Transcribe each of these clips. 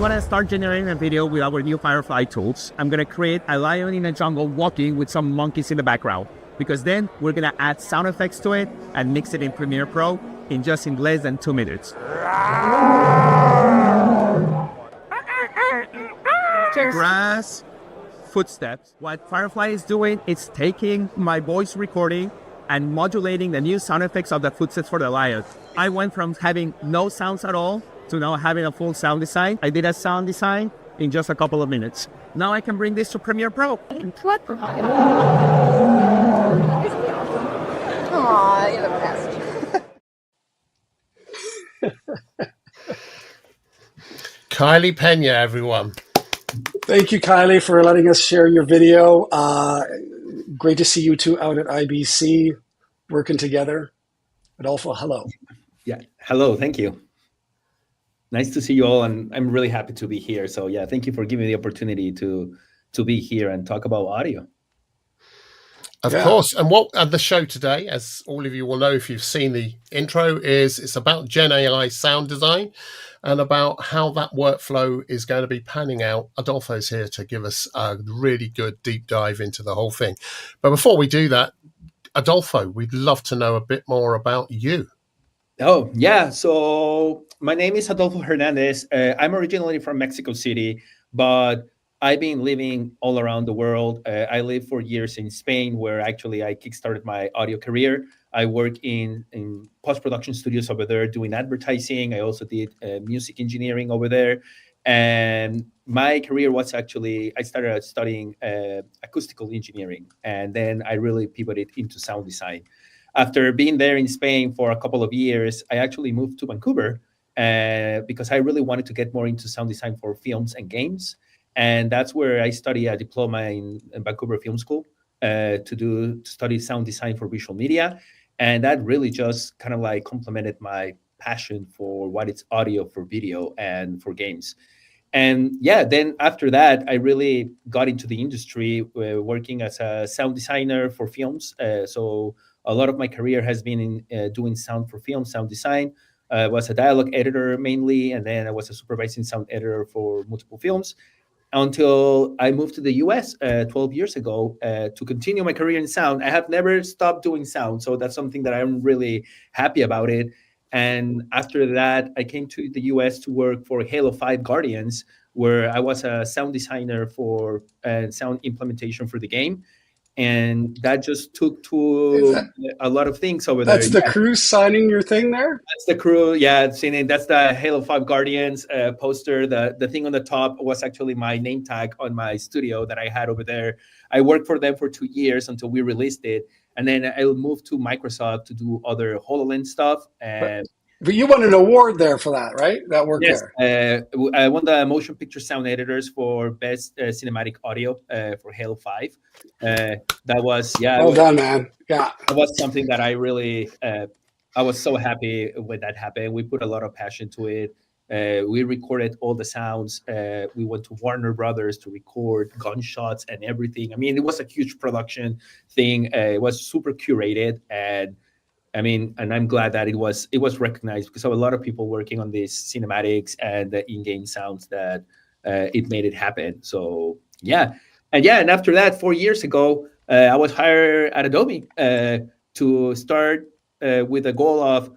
want to start generating a video with our new Firefly tools. I'm going to create a lion in a jungle walking with some monkeys in the background, because then we're going to add sound effects to it and mix it in Premiere Pro in less than 2 minutes. Grass, footsteps. What Firefly is doing is taking my voice recording and modulating the new sound effects of the footsteps for the lion. I went from having no sounds at all to now having a full sound design. I did a sound design in just a couple of minutes. Now I can bring this to Premiere Pro. Aw, you're the best. Kylie Pena, everyone. Thank you, Kylie, for letting us share your video. Great to see you two out at IBC working together. Adolfo, hello. Yeah, hello, thank you. Nice to see you all, and I'm really happy to be here. So yeah, thank you for giving me the opportunity to be here and talk about audio. Of course. And what the show today, as all of you will know if you've seen the intro, is it's about Gen AI sound design and about how that workflow is going to be panning out. Adolfo's here to give us a really good deep dive into the whole thing. But before we do that, Adolfo, we'd love to know a bit more about you. Oh, yeah. So my name is Adolfo Hernandez. I'm originally from Mexico City, but I've been living all around the world. I lived for years in Spain, where actually I kickstarted my audio career. I work in post-production studios over there doing advertising. I also did music engineering over there. And my career was actually, I started studying acoustical engineering, and then I really pivoted into sound design. After being there in Spain for a couple of years, I actually moved to Vancouver because I really wanted to get more into sound design for films and games. And that's where I studied a diploma in Vancouver Film School to study sound design for visual media. And that really just kind of like complemented my passion for what it's audio for video and for games. And yeah, then after that, I really got into the industry working as a sound designer for films. So a lot of my career has been in doing sound for film, sound design. I was a dialogue editor mainly, and then I was a supervising sound editor for multiple films until I moved to the US 12 years ago to continue my career in sound. I have never stopped doing sound, so that's something that I'm really happy about it. And after that, I came to the US to work for Halo 5 Guardians, where I was a sound designer for sound implementation for the game. And that just took to a lot of things over there. That's the crew signing your thing there? That's the crew, yeah. That's the Halo 5 Guardians poster. The thing on the top was actually my name tag on my studio that I had over there. I worked for them for 2 years until we released it. And then I moved to Microsoft to do other HoloLens stuff. But you won an award there for that, right? That work there. I won the Motion Picture Sound Editors for Best Cinematic Audio for Halo 5. That was, well done, man. Yeah. That was something that I really, I was so happy when that happened. We put a lot of passion to it. We recorded all the sounds. We went to Warner Brothers to record gunshots and everything. I mean, it was a huge production thing. It was super curated, and I mean, and I'm glad that it was recognized because of a lot of people working on these cinematics and the in-game sounds that it made it happen. So yeah, and after that, 4 years ago, I was hired at Adobe to start with the goal of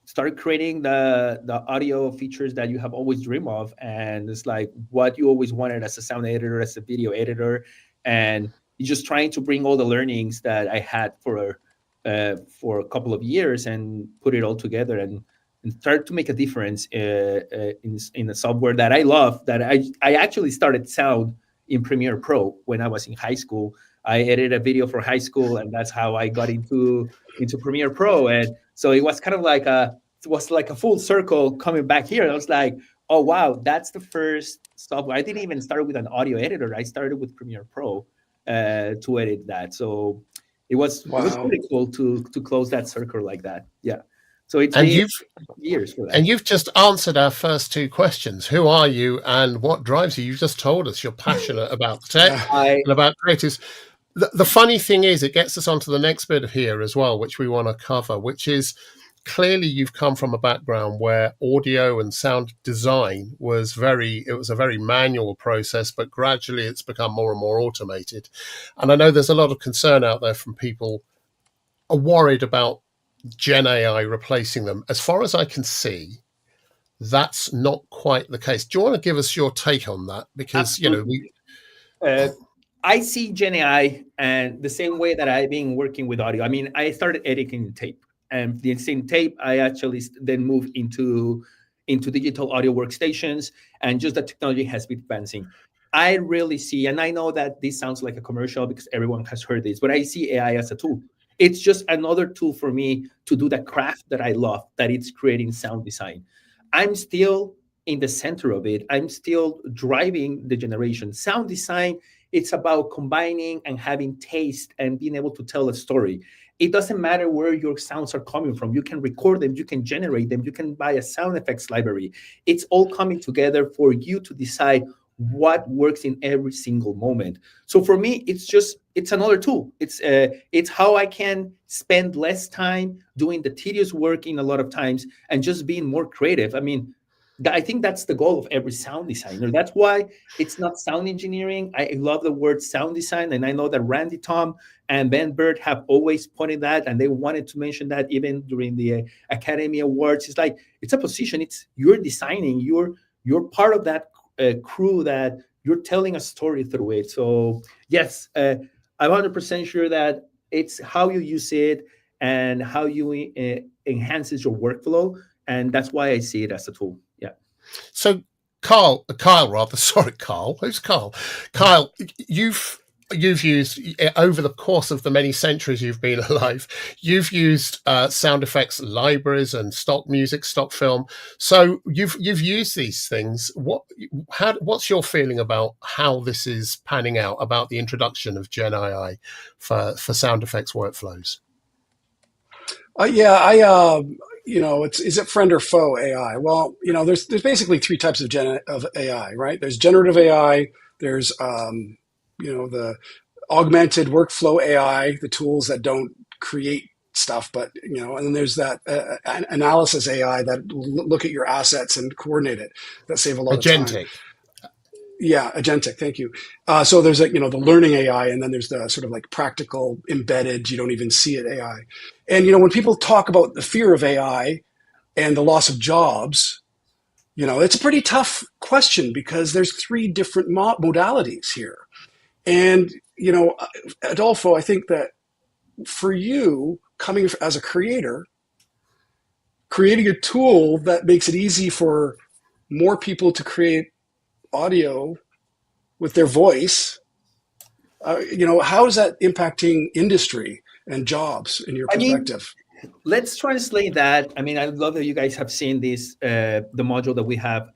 start creating the audio features that you have always dreamed of, and it's like what you always wanted as a sound editor, as a video editor, and you're just trying to bring all the learnings that I had for a couple of years and put it all together and start to make a difference in the software that I love. That I actually started sound in Premiere Pro when I was in high school. I edited a video for high school, and that's how I got into Premiere Pro. And so it was kind of like a full circle coming back here. And I was like, oh wow, that's the first software. I didn't even start with an audio editor. I started with Premiere Pro to edit that. So it was really cool to close that circle like that. Yeah. So it's years for that. And you've just answered our first two questions. Who are you and what drives you? You just told us you're passionate about tech and about creatives. The funny thing is, it gets us onto the next bit of here as well, which we want to cover, which is clearly you've come from a background where audio and sound design was a very manual process, but gradually it's become more and more automated. And I know there's a lot of concern out there from people are worried about Gen AI replacing them. As far as I can see, that's not quite the case. Do you want to give us your take on that? Because, Absolutely. I see Gen AI and the same way that I've been working with audio. I mean, I started editing tape, and the same tape I actually then moved into digital audio workstations, and just the technology has been advancing. I really see, and I know that this sounds like a commercial because everyone has heard this, but I see AI as a tool. It's just another tool for me to do the craft that I love, that it's creating sound design. I'm still in the center of it. I'm still driving the generation. Sound design, it's about combining and having taste and being able to tell a story. It doesn't matter where your sounds are coming from. You can record them, you can generate them, you can buy a sound effects library. It's all coming together for you to decide what works in every single moment. So for me, it's another tool. It's how I can spend less time doing the tedious work in a lot of times and just being more creative. I mean, I think that's the goal of every sound designer. That's why it's not sound engineering. I love the word sound design, and I know that Randy Tom and Ben Bird have always pointed that, and they wanted to mention that even during the Academy Awards. It's like, it's a position. It's you're designing. You're part of that crew that you're telling a story through it. So yes, I'm 100% sure that it's how you use it and how you enhances your workflow, and that's why I see it as a tool. Yeah. So Kyle, sorry, Carl. Who's Carl? Kyle, you've used, over the course of the many centuries you've been alive, you've used sound effects libraries and stock music, stock film. So you've used these things. What's your feeling about how this is panning out, about the introduction of Gen AI for sound effects workflows? Is it friend or foe AI? Well, there's basically three types of AI, right? There's generative AI. There's the augmented workflow AI, the tools that don't create stuff, but and then there's that analysis AI that look at your assets and coordinate it, that save a lot of time. Yeah, agentic. Thank you. So there's the learning AI, and then there's the sort of like practical, embedded, you don't even see it AI. And when people talk about the fear of AI and the loss of jobs, it's a pretty tough question because there's three different modalities here. And Adolfo, I think that for you, coming as a creator, creating a tool that makes it easy for more people to create audio with their voice, how is that impacting industry and jobs in your perspective? Let's translate that. I mean, I love that you guys have seen this, the module that we have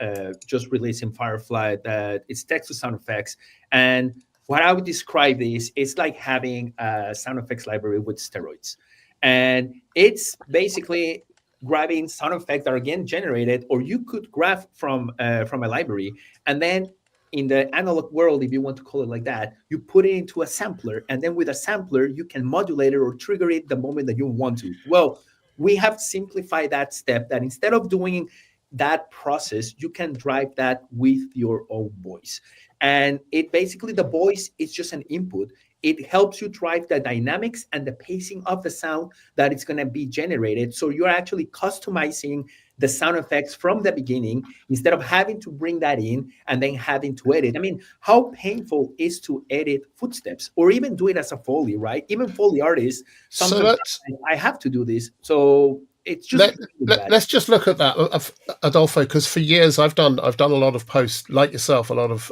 just released in Firefly, that it's text to sound effects. And what I would describe this, it's like having a sound effects library with steroids. And it's basically grabbing sound effects that are again generated, or you could grab from a library, and then in the analog world, if you want to call it like that, you put it into a sampler, and then with a sampler, you can modulate it or trigger it the moment that you want to. Well, we have simplified that step, that instead of doing that process, you can drive that with your own voice. And it basically, the voice is just an input. It helps you drive the dynamics and the pacing of the sound that it's going to be generated. So you're actually customizing the sound effects from the beginning instead of having to bring that in and then having to edit. I mean, how painful is to edit footsteps or even do it as a Foley, right? Even Foley artists, sometimes I have to do this. So it's just let's just look at that, Adolfo, because for years I've done a lot of post, like yourself, a lot of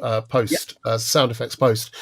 sound effects post,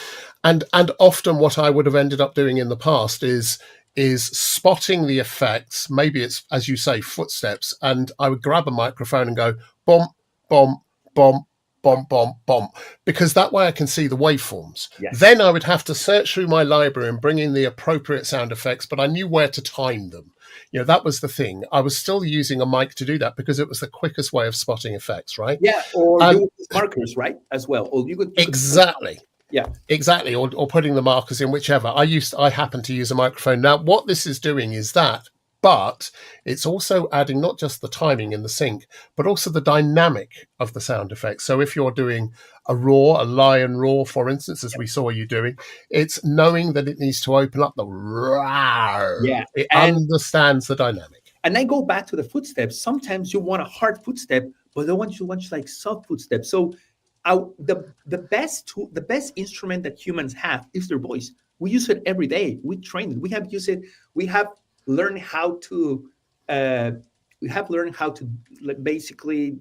and often what I would have ended up doing in the past is spotting the effects. Maybe it's, as you say, footsteps, and I would grab a microphone and go bomb, bomb, bomb, bomb, bomb, bomb, because that way I can see the waveforms. Yes. Then I would have to search through my library and bring in the appropriate sound effects, but I knew where to time them. That was the thing. I was still using a mic to do that because it was the quickest way of spotting effects, right? Yeah, or doing markers, right, as well. Or you could exactly. Yeah, exactly. Or putting the markers in, whichever. I happen to use a microphone. Now, what this is doing is that, but it's also adding not just the timing and the sync, but also the dynamic of the sound effects. So if you're doing a roar, a lion roar, for instance, as we saw you doing, it's knowing that it needs to open up the roar. Yeah. It understands the dynamic. And I go back to the footsteps. Sometimes you want a hard footstep, but the ones you want like soft footsteps. So the best tool, the best instrument that humans have is their voice. We use it every day. We train it. We have used it. We have learned how to. Basically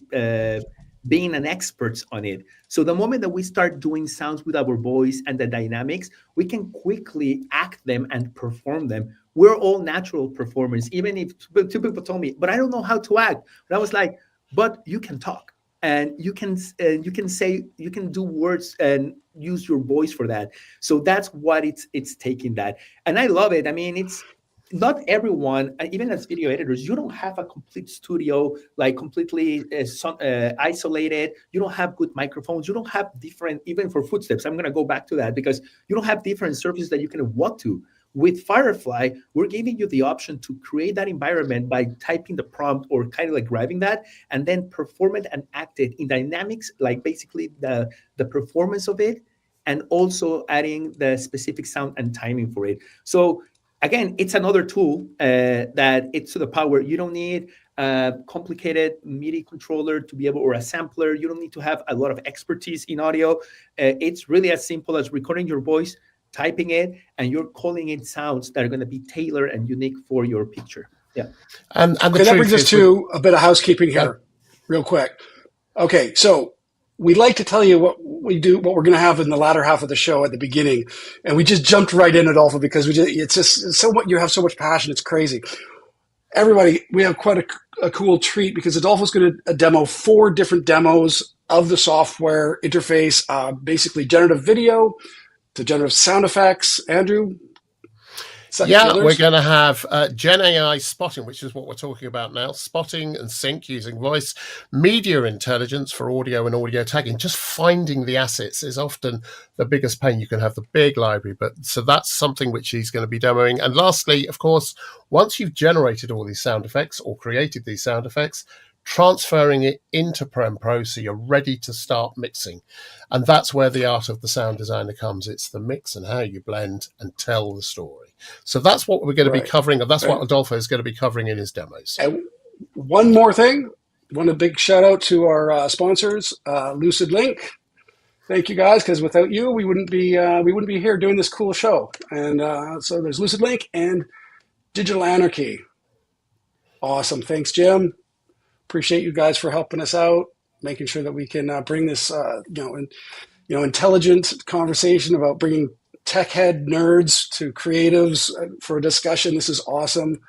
being an expert on it. So the moment that we start doing sounds with our voice and the dynamics, we can quickly act them and perform them. We're all natural performers. Even if two people told me, but I don't know how to act. But I was like, but you can talk. And you can say, you can do words and use your voice for that. So that's what it's taking that. And I love it. I mean, it's not everyone, even as video editors, you don't have a complete studio, like completely isolated. You don't have good microphones. You don't have different, even for footsteps. I'm going to go back to that because you don't have different surfaces that you can walk to. With Firefly, we're giving you the option to create that environment by typing the prompt or kind of like grabbing that and then perform it and act it in dynamics, like basically the performance of it, and also adding the specific sound and timing for it. So again, it's another tool that it's to the power. You don't need a complicated MIDI controller to be able, or a sampler. You don't need to have a lot of expertise in audio. It's really as simple as recording your voice, typing it, and you're calling in sounds that are going to be tailored and unique for your picture. Yeah. And that brings us to a bit of housekeeping here, real quick. Okay, so we'd like to tell you what we do, what we're going to have in the latter half of the show at the beginning, and we just jumped right in, Adolfo, because it's just so what you have so much passion. It's crazy. Everybody, we have quite a cool treat because Adolfo's going to demo 4 different demos of the software interface, basically generative video to generative sound effects. Andrew? We're going to have Gen AI spotting, which is what we're talking about now. Spotting and sync using voice, media intelligence for audio and audio tagging. Just finding the assets is often the biggest pain. You can have the big library, but so that's something which he's going to be demoing. And lastly, of course, once you've generated all these sound effects or created these sound effects, transferring it into Premiere Pro so you're ready to start mixing. And that's where the art of the sound designer comes. It's the mix and how you blend and tell the story. So that's what we're going to be covering, and that's what Adolfo is going to be covering in his demos. And one more thing, want a big shout out to our sponsors, Lucid Link. Thank you guys, because without you, we wouldn't be here doing this cool show. And so there's Lucid Link and Digital Anarchy. Awesome, thanks, Jim. Appreciate you guys for helping us out, making sure that we can bring this, intelligent conversation about bringing tech head nerds to creatives for a discussion. This is awesome.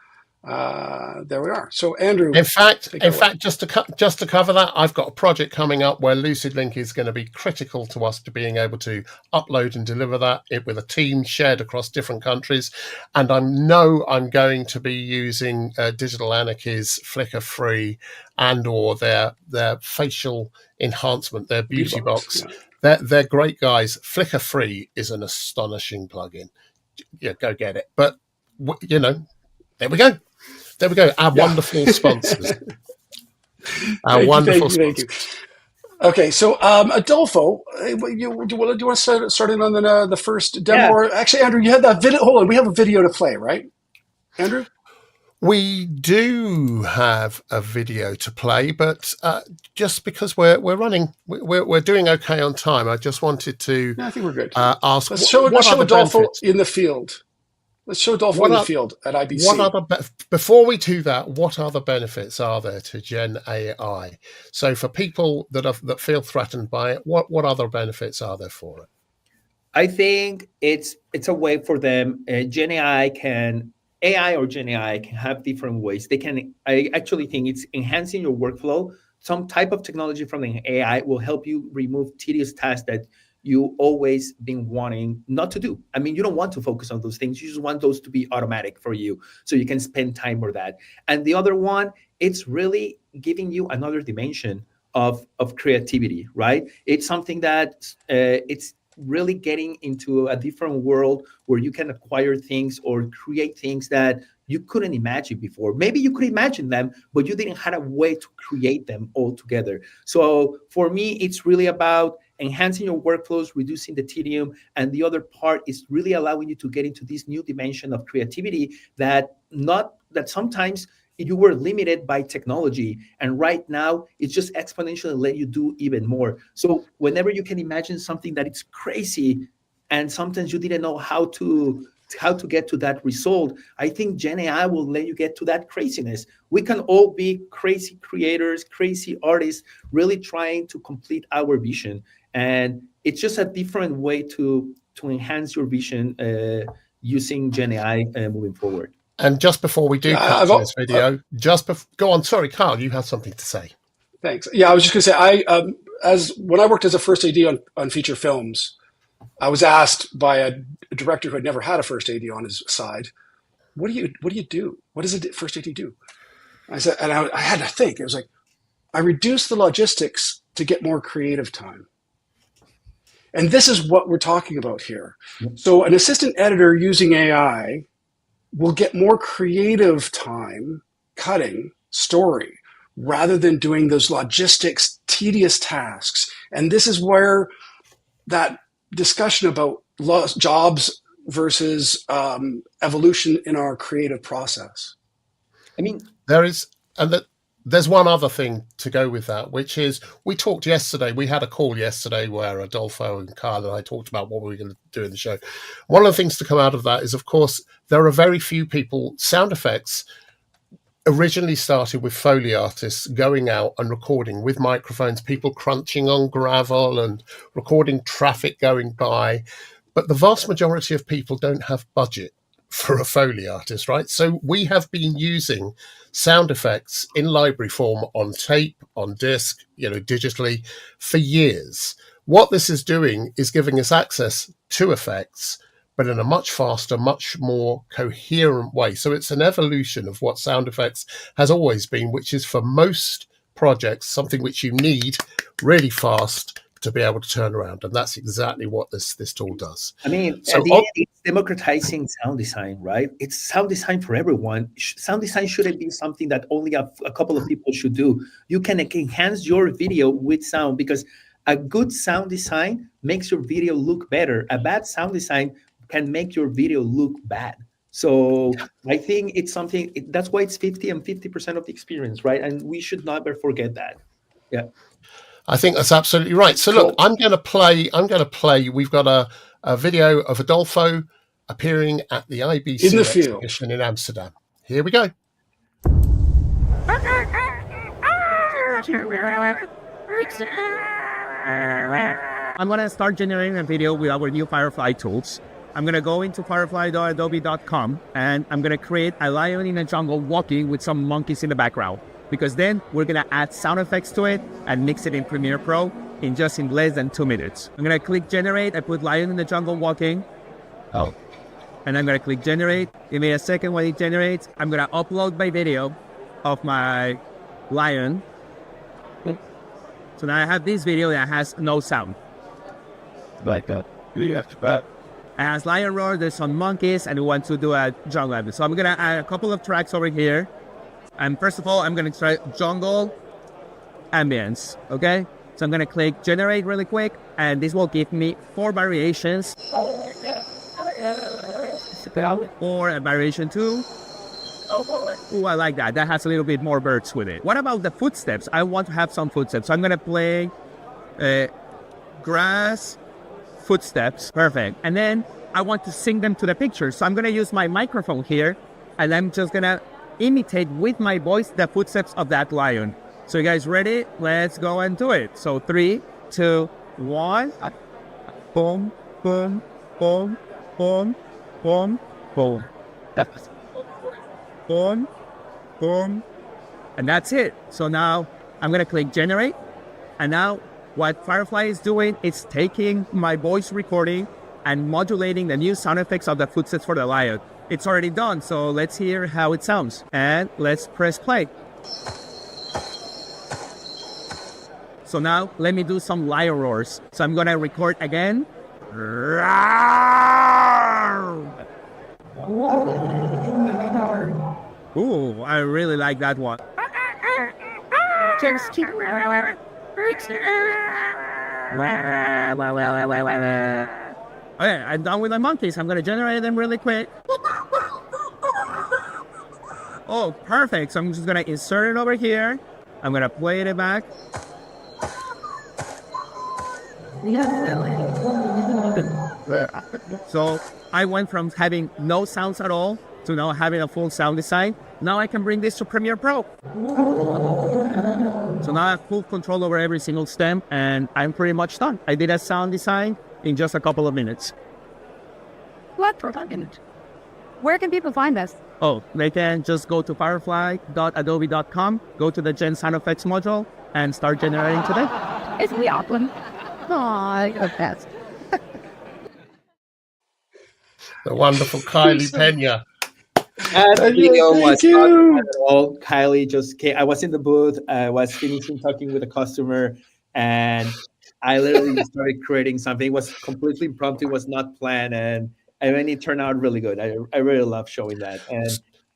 There we are. So, Andrew, in fact, just to cover that, I've got a project coming up where Lucid Link is going to be critical to us to being able to upload and deliver that with a team shared across different countries. And I know I'm going to be using Digital Anarchy's Flickr free and or their facial enhancement, their beauty box. Yeah. They're great guys. Flickr free is an astonishing plugin. Yeah, go get it. But there we go. There we go. Our wonderful sponsors. Thank you. Okay, so Adolfo, do you want to start in on the first demo? Yeah. Or actually, Andrew, you had that video. Hold on, we have a video to play, right, Andrew? We do have a video to play, but just because we're running, we're doing okay on time. I just wanted to. I think we're good. Ask. Let's show Adolfo in the field. Let's show Adolfo in the field at IBC. Before we do that, what other benefits are there to Gen AI? So for people that feel threatened by it, what other benefits are there for it? I think it's a way for them. AI or Gen AI can have different ways. I actually think it's enhancing your workflow. Some type of technology from the AI will help you remove tedious tasks that you always been wanting not to do. I mean, you don't want to focus on those things. You just want those to be automatic for you so you can spend time with that. And the other one, it's really giving you another dimension of creativity, right? It's something that it's really getting into a different world where you can acquire things or create things that you couldn't imagine before. Maybe you could imagine them, but you didn't have a way to create them all together. So for me, it's really about enhancing your workflows, reducing the tedium, and the other part is really allowing you to get into this new dimension of creativity that sometimes you were limited by technology, and right now it's just exponentially let you do even more. So whenever you can imagine something that it's crazy, and sometimes you didn't know how to get to that result, I think Gen AI will let you get to that craziness. We can all be crazy creators, crazy artists, really trying to complete our vision, and it's just a different way to enhance your vision using Gen AI moving forward. And just before we do cut to this video, go on. Sorry, Carl, you had something to say. Thanks. Yeah, I was just going to say, when I worked as a first AD on feature films, I was asked by a director who had never had a first AD on his side, "What do you do? What does a first AD do?" I said, and I had to think. It was like, I reduce the logistics to get more creative time. And this is what we're talking about here. So an assistant editor using AI will get more creative time cutting story rather than doing those logistics, tedious tasks. And this is where that discussion about lost jobs versus evolution in our creative process. I mean, there's one other thing to go with that, which is we talked yesterday. We had a call yesterday where Adolfo and Carl and I talked about what we were going to do in the show. One of the things to come out of that is, of course, there are very few people. Sound effects originally started with Foley artists going out and recording with microphones, people crunching on gravel and recording traffic going by. But the vast majority of people don't have budget for a Foley artist, right? So we have been using sound effects in library form on tape, on disc, digitally for years. What this is doing is giving us access to effects, but in a much faster, much more coherent way. So it's an evolution of what sound effects has always been, which is for most projects, something which you need really fast to be able to turn around. And that's exactly what this tool does. I mean, so at the end, it's democratizing sound design, right? It's sound design for everyone. Sound design shouldn't be something that only a couple of people should do. You can enhance your video with sound, because a good sound design makes your video look better. A bad sound design can make your video look bad. So I think it's something, that's why it's 50 and 50% of the experience, right? And we should never forget that. Yeah. I think that's absolutely right. So look, I'm going to play. We've got a video of Adolfo appearing at the IBC exhibition in Amsterdam. Here we go. I'm going to start generating a video with our new Firefly tools. I'm going to go into firefly.adobe.com and I'm going to create a lion in a jungle walking with some monkeys in the background, because then we're going to add sound effects to it and mix it in Premiere Pro in less than 2 minutes. I'm going to click generate. I put lion in the jungle walking. And I'm going to click generate. Give me a second while it generates. I'm going to upload my video of my lion. So now I have this video that has no sound. Like that. It has lion roar, there's some monkeys, and we want to do a jungle. So I'm going to add a couple of tracks over here. And first of all, I'm going to try jungle ambience, okay? So I'm going to click generate really quick, and this will give me 4 variations. Or a variation 2. Ooh, I like that. That has a little bit more birds with it. What about the footsteps? I want to have some footsteps. So I'm going to play grass footsteps. Perfect. And then I want to sync them to the picture. So I'm going to use my microphone here, and I'm just going to imitate with my voice the footsteps of that lion. So you guys ready? Let's go and do it. So 3, 2, 1. Boom, boom, boom, boom, boom, boom. Boom, boom. And that's it. So now I'm going to click generate. And now what Firefly is doing is taking my voice recording and modulating the new sound effects of the footsteps for the lion. It's already done, so let's hear how it sounds. And let's press play. So now let me do some lion roars. So I'm gonna record again. Ooh, I really like that one. Okay, I'm done with my monkeys. I'm gonna generate them really quick. Oh, perfect. So I'm just gonna insert it over here. I'm gonna play it back. So I went from having no sounds at all to now having a full sound design. Now I can bring this to Premiere Pro. So now I have full control over every single stem, and I'm pretty much done. I did a sound design in just a couple of minutes. Where can people find this? Oh, they can just go to firefly.adobe.com, go to the Gen Sound Effects module, and start generating today. It's the Auckland. Aw, you're the best. The wonderful Kylie Pena. That video was Thank not you. bad at all. Kylie just came. I was in the booth. I was finishing talking with a customer, and I literally started creating something. It was completely impromptu. It was not planned, and then it turned out really good. I really love showing that. And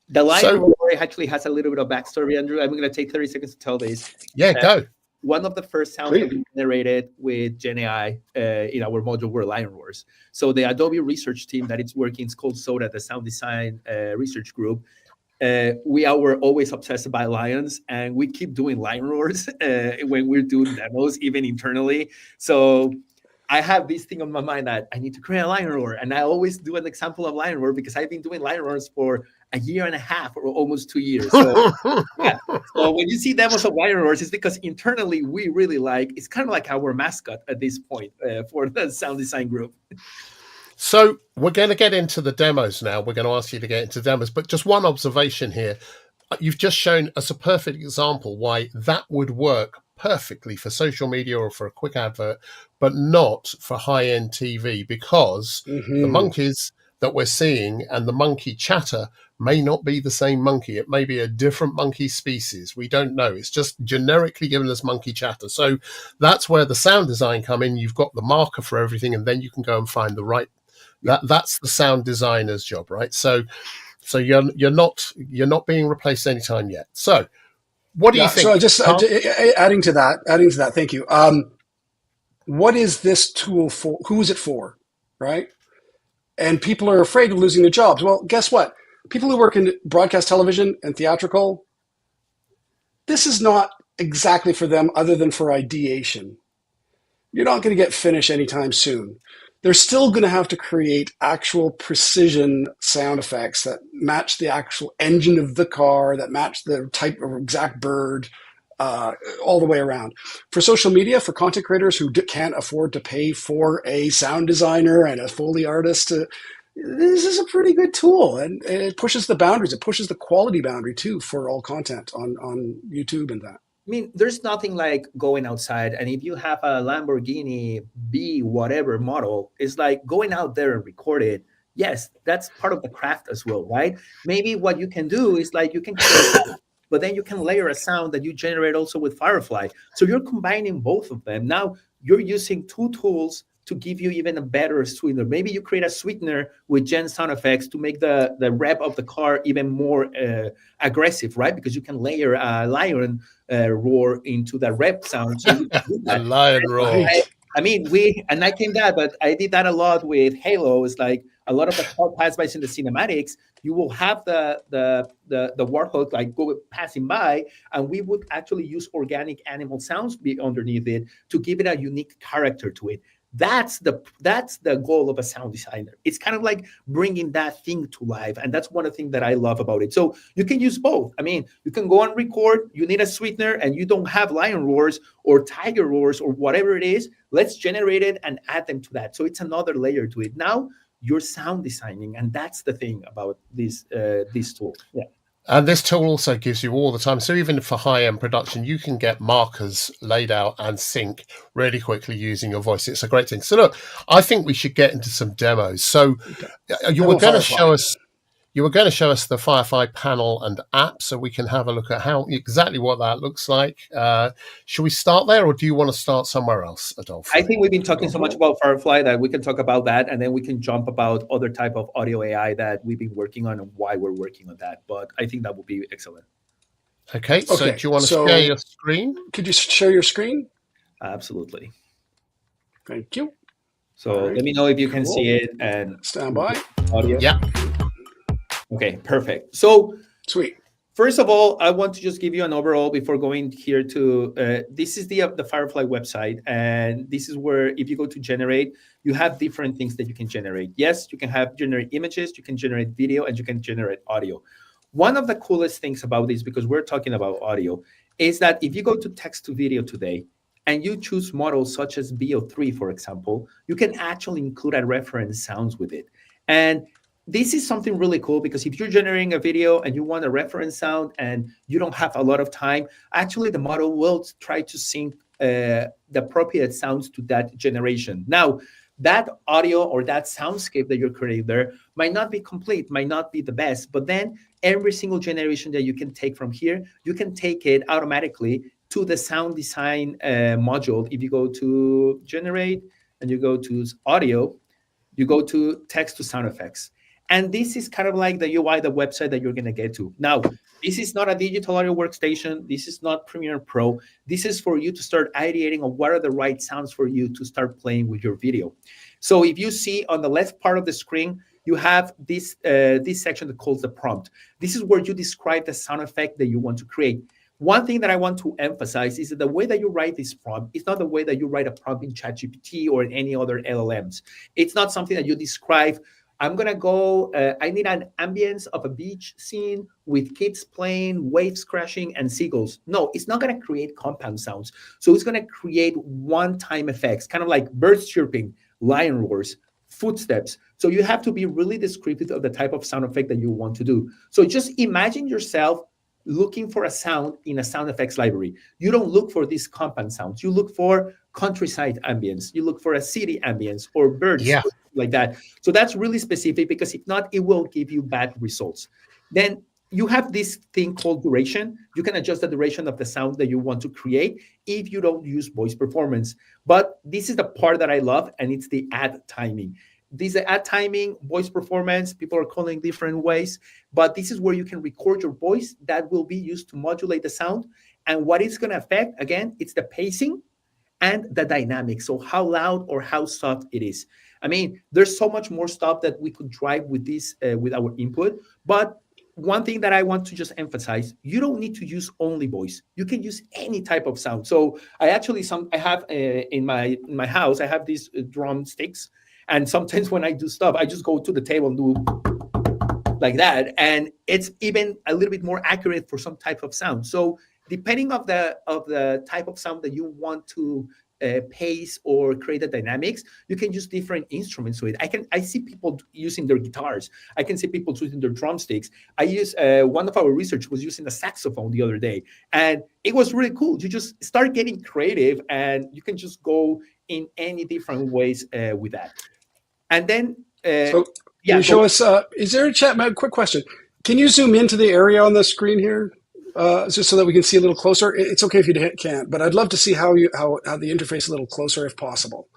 the line story actually has a little bit of backstory, Andrew. I'm going to take 30 seconds to tell this. Yeah, go. One of the first sounds that we generated with Gen AI in our module were lion roars. So the Adobe research team that it's working, it's called SODA, the Sound Design Research Group. We were always obsessed by lions, and we keep doing lion roars when we're doing demos, even internally. So I have this thing on my mind that I need to create a lion roar, and I always do an example of lion roar because I've been doing lion roars for a year and a half or almost 2 years. So, yeah. So when you see demos of lion roars, it's because internally we really like, it's kind of like our mascot at this point for the sound design group. So we're going to get into the demos now. We're going to ask you to get into demos, but just one observation here. You've just shown us a perfect example why that would work perfectly for social media or for a quick advert, but not for high-end TV, because the monkeys that we're seeing and the monkey chatter may not be the same monkey. It may be a different monkey species. We don't know. It's just generically given us monkey chatter. So that's where the sound design come in. You've got the marker for everything, and then you can go and find the right. That's the sound designer's job, right? So you're not being replaced anytime yet. So what do you think? So just adding to that, thank you. What is this tool for? Who is it for? Right? And people are afraid of losing their jobs. Well, guess what? People who work in broadcast television and theatrical, this is not exactly for them other than for ideation. You're not going to get finished anytime soon. They're still going to have to create actual precision sound effects that match the actual engine of the car, that match the type of exact bird, all the way around. For social media, for content creators who can't afford to pay for a sound designer and a Foley artist, this is a pretty good tool, and it pushes the boundaries. It pushes the quality boundary too for all content on YouTube and that. I mean, there's nothing like going outside, and if you have a Lamborghini B whatever model, it's like going out there and record it. Yes, that's part of the craft as well, right? Maybe what you can do is like you can create, but then you can layer a sound that you generate also with Firefly. So you're combining both of them. Now you're using two tools to give you even a better sweetener. Maybe you create a sweetener with Gen sound effects to make the rev of the car even more aggressive, right? Because you can layer a lion roar into the rev sound. So you can do that. A lion roar. I mean, I came that, but I did that a lot with Halo. It's like a lot of the car pass-bys in the cinematics, you will have the warthog like go passing by, and we would actually use organic animal sounds underneath it to give it a unique character to it. That's the goal of a sound designer. It's kind of like bringing that thing to life, and that's one of the things that I love about it. So you can use both. I mean, you can go and record, you need a sweetener, and you don't have lion roars or tiger roars or whatever it is. Let's generate it and add them to that. So it's another layer to it. Now you're sound designing, and that's the thing about this tool. Yeah. And this tool also gives you all the time. So even for high-end production, you can get markers laid out and sync really quickly using your voice. It's a great thing. So look, I think we should get into some demos. So you were going to show us you were going to show us the Firefly panel and app so we can have a look at how exactly what that looks like. Should we start there, or do you want to start somewhere else, Adolfo? I think we've been talking so much about Firefly that we can talk about that, and then we can jump about other type of audio AI that we've been working on and why we're working on that. But I think that would be excellent. Okay, so do you want to share your screen? Could you share your screen? Absolutely. Thank you. So let me know if you can see it and stand by. Audio. Yeah. Okay, perfect. So sweet. First of all, I want to just give you an overall before going here to this is the Firefly website, and this is where if you go to generate, you have different things that you can generate. Yes, you can generate images, you can generate video, and you can generate audio. One of the coolest things about this, because we're talking about audio, is that if you go to text to video today, and you choose models such as BO3, for example, you can actually include a reference sounds with it. And this is something really cool because if you're generating a video and you want a reference sound and you don't have a lot of time, actually the model will try to sync the appropriate sounds to that generation. Now, that audio or that soundscape that you're creating there might not be complete, might not be the best, but then every single generation that you can take from here, you can take it automatically to the sound design module. If you go to generate and you go to audio, you go to text to sound effects. And this is kind of like the UI, the website that you're going to get to. Now, this is not a digital audio workstation. This is not Premiere Pro. This is for you to start ideating on what are the right sounds for you to start playing with your video. So if you see on the left part of the screen, you have this section that calls the prompt. This is where you describe the sound effect that you want to create. One thing that I want to emphasize is that the way that you write this prompt is not the way that you write a prompt in ChatGPT or in any other LLMs. It's not something that you describe. I'm going to go, I need an ambience of a beach scene with kids playing, waves crashing, and seagulls. No, it's not going to create compound sounds. So it's going to create one-time effects, kind of like birds chirping, lion roars, footsteps. So you have to be really descriptive of the type of sound effect that you want to do. So just imagine yourself looking for a sound in a sound effects library. You don't look for these compound sounds. You look for countryside ambience. You look for a city ambience or birds, like that. So that's really specific because if not, it will give you bad results. Then you have this thing called duration. You can adjust the duration of the sound that you want to create if you don't use voice performance. But this is the part that I love, and it's the add timing. This add timing, voice performance, people are calling different ways, but this is where you can record your voice that will be used to modulate the sound. And what it's going to affect, again, it's the pacing and the dynamics. So how loud or how soft it is. I mean, there's so much more stuff that we could drive with this, with our input. But one thing that I want to just emphasize, you don't need to use only voice. You can use any type of sound. So I actually, I have in my house, I have these drumsticks. And sometimes when I do stuff, I just go to the table and do like that. And it's even a little bit more accurate for some type of sound. So depending of the type of sound that you want to pace or create the dynamics, you can use different instruments with it. I see people using their guitars. I can see people using their drumsticks. I use one of our research was using a saxophone the other day, and it was really cool. You just start getting creative, and you can just go in any different ways with that. And then, so can you show us? Is there a chat? Quick question: can you zoom into the area on the screen here? Just so that we can see a little closer. It's okay if you can't, but I'd love to see how the interface a little closer if possible.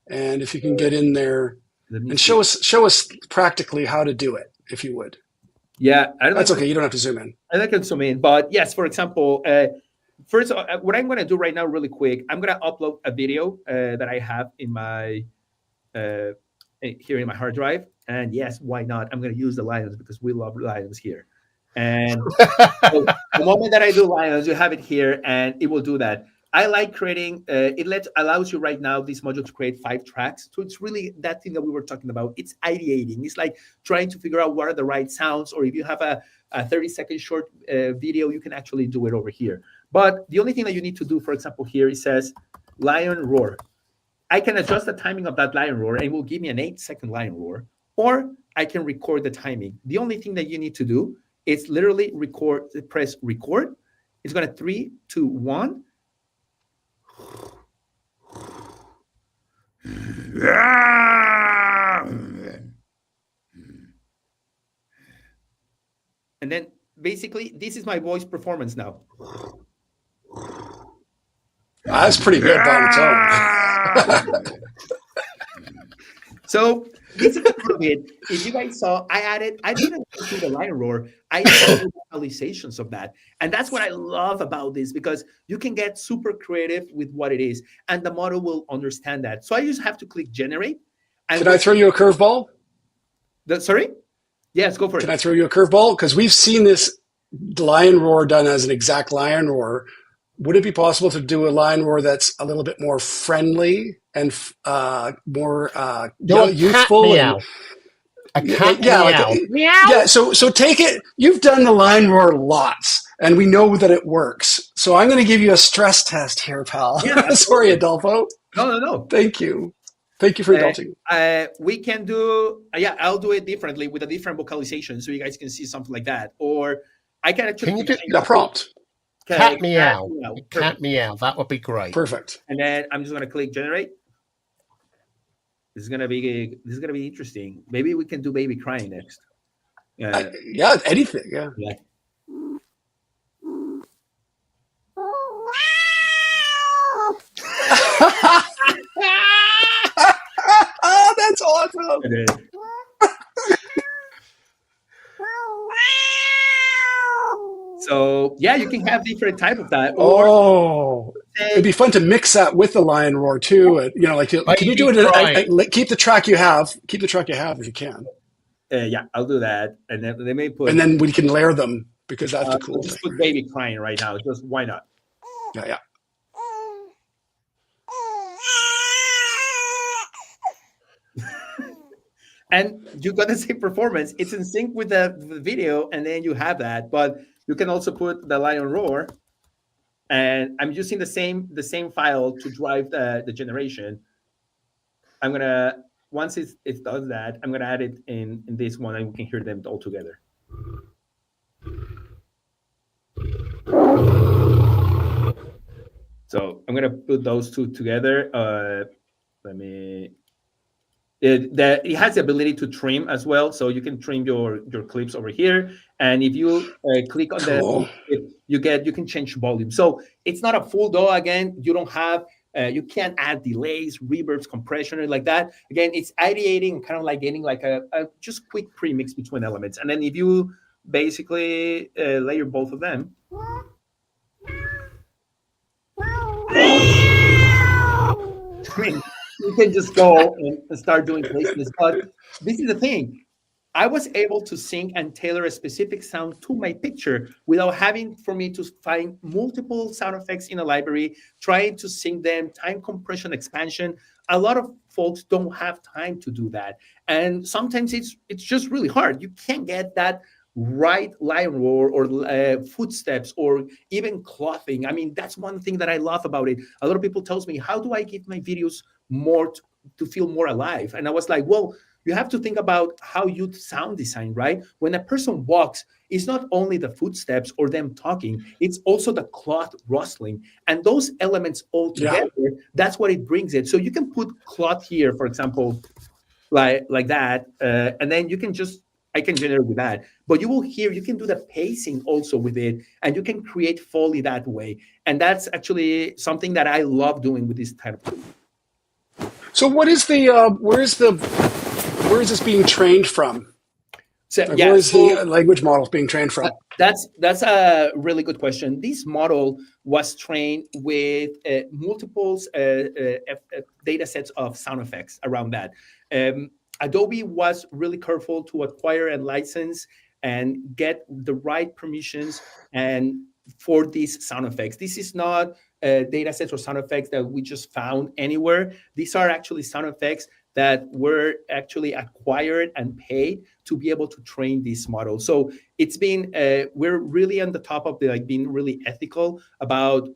And if you can get in there and show us practically how to do it, if you would. Yeah, that's okay. You don't have to zoom in. I can zoom in, but yes, for example, first, what I'm going to do right now, really quick, I'm going to upload a video that I have in my here in my hard drive. And yes, why not? I'm going to use the lions because we love lions here. And so the moment that I do lions, you have it here, and it will do that. I like creating, allows you right now, this module, to create 5 tracks. So it's really that thing that we were talking about. It's ideating. It's like trying to figure out what are the right sounds, or if you have a 30-second short video, you can actually do it over here. But the only thing that you need to do, for example, here, it says lion roar. I can adjust the timing of that lion roar, and it will give me an 8-second lion roar, or I can record the timing. The only thing that you need to do is literally press record. It's going to 3, 2, 1. And then basically, this is my voice performance now. That's pretty good on its own. So this is a little bit. If you guys saw, I didn't do the lion roar. I did visualizations of that. And that's what I love about this, because you can get super creative with what it is, and the model will understand that. So I just have to click generate. Can I throw you a curveball? Sorry? Yes, go for it. Can I throw you a curveball? Because we've seen this lion roar done as an exact lion roar. Would it be possible to do a lion roar that's a little bit more friendly and more youthful? Meow. A cat yeah, meow. Yeah, so take it. You've done the lion roar lots, and we know that it works. So I'm going to give you a stress test here, pal. Yeah, Sorry, Adolfo. No. Thank you. Thank you for indulging. We can do, I'll do it differently with a different vocalization, so you guys can see something like that. Or I can actually. Can you do a prompt? Cat meow. Cat meow. That would be great. Perfect. And then I'm just gonna click generate. This is gonna be interesting. Maybe we can do baby crying next. Yeah, anything. Yeah. That's awesome. So yeah, you can have different type of that. Or it'd be fun to mix that with the lion roar too. Can you do it? Keep the track you have. Keep the track you have if you can. Yeah, I'll do that, and then they may put. And then we can layer them, because that's the cool just thing. put baby crying right now. Just why not? Yeah. And you got the same performance. It's in sync with the video, and then you have that. But you can also put the lion roar, and I'm using the same file to drive the generation. I'm gonna, once it does that, I'm gonna add it in this one, and we can hear them all together. So I'm gonna put those two together. It has the ability to trim as well, so you can trim your clips over here. And if you click on you can change volume. So it's not a full DAW. Again, you don't have you can't add delays, reverbs, compression, or like that. Again, it's ideating, kind of like getting like a just quick premix between elements. And then if you basically layer both of them. I mean, you can just go and start doing places. But this is the thing. I was able to sync and tailor a specific sound to my picture without having for me to find multiple sound effects in a library, trying to sync them, time compression, expansion. A lot of folks don't have time to do that. And sometimes it's just really hard. You can't get that right lion roar or footsteps or even clothing. I mean, that's one thing that I love about it. A lot of people tells me, how do I get my videos more to feel more alive? And I was like, well, you have to think about how you sound design, right? When a person walks, it's not only the footsteps or them talking, it's also the cloth rustling. And those elements all together, that's what it brings it. So you can put cloth here, for example, like that, and then you can I can generate with that. But you will hear, you can do the pacing also with it, and you can create Foley that way. And that's actually something that I love doing with this type of tool. So what is where is this being trained from? So, where is the language model being trained from? That's a really good question. This model was trained with multiple data sets of sound effects around that. Adobe was really careful to acquire and license and get the right permissions and for these sound effects. This is not data sets or sound effects that we just found anywhere. These are actually sound effects that were actually acquired and paid to be able to train this model. So it's been, we're really on the top of being really ethical about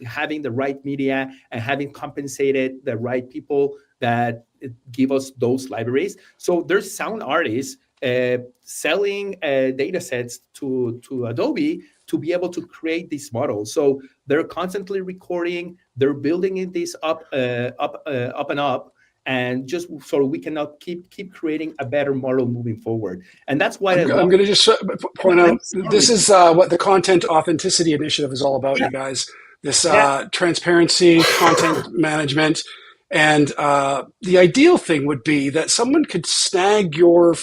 having the right media and having compensated the right people that give us those libraries. So there's sound artists selling data sets to Adobe to be able to create these models. So they're constantly recording, they're building this up and up. and just so we can now keep creating a better model moving forward. And that's why I'm going to just point out, this is what the Content Authenticity Initiative is all about, you guys. This transparency, content management. And the ideal thing would be that someone could snag your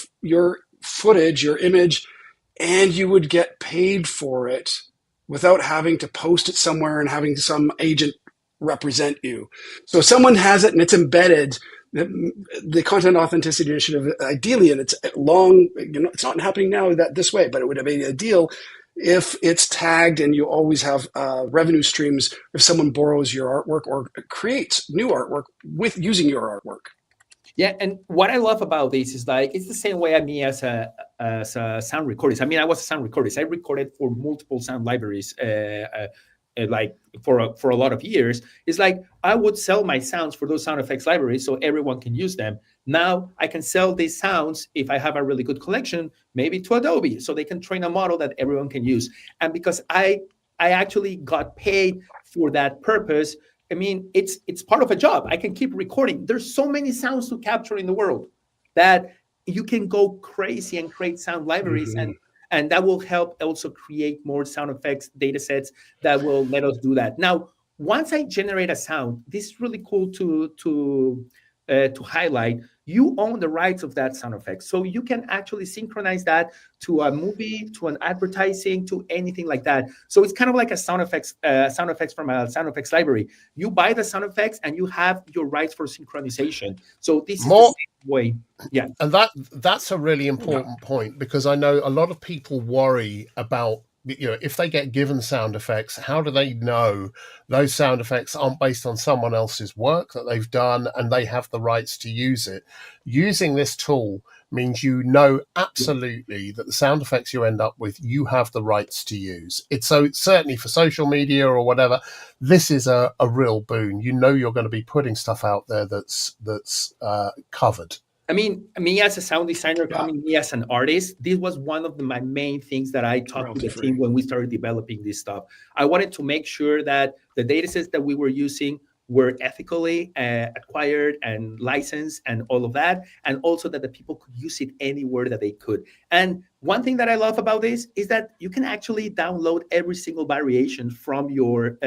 footage, your image, and you would get paid for it without having to post it somewhere and having some agent represent you. So if someone has it and it's embedded, the Content Authenticity Initiative, ideally, and it's long, it's not happening now this way, but it would be ideal if it's tagged and you always have revenue streams if someone borrows your artwork or creates new artwork with using your artwork. Yeah, and what I love about this is like it's the same way as a sound recordist. I mean, I was a sound recordist. I recorded for multiple sound libraries, like for a lot of years. It's like I would sell my sounds for those sound effects libraries so everyone can use them. Now I can sell these sounds if I have a really good collection, maybe to Adobe, so they can train a model that everyone can use. And because I actually got paid for that purpose, I mean, it's part of a job. I can keep recording. There's so many sounds to capture in the world that you can go crazy and create sound libraries, and that will help also create more sound effects data sets that will let us do that. Now, once I generate a sound, this is really cool to highlight. You own the rights of that sound effect. So you can actually synchronize that to a movie, to an advertising, to anything like that. So it's kind of like a sound effects from a sound effects library. You buy the sound effects and you have your rights for synchronization. So this is the same way. Yeah. And that's a really important point, because I know a lot of people worry about, if they get given sound effects, how do they know those sound effects aren't based on someone else's work that they've done and they have the rights to use it? Using this tool means you know absolutely that the sound effects you end up with, you have the rights to use. So certainly for social media or whatever, this is a real boon. You're going to be putting stuff out there that's covered. I mean, me as a sound designer, me as an artist, this was one of my main things that I talked to the team when we started developing this stuff. I wanted to make sure that the data sets that we were using were ethically acquired and licensed and all of that, and also that the people could use it anywhere that they could. And one thing that I love about this is that you can actually download every single variation from your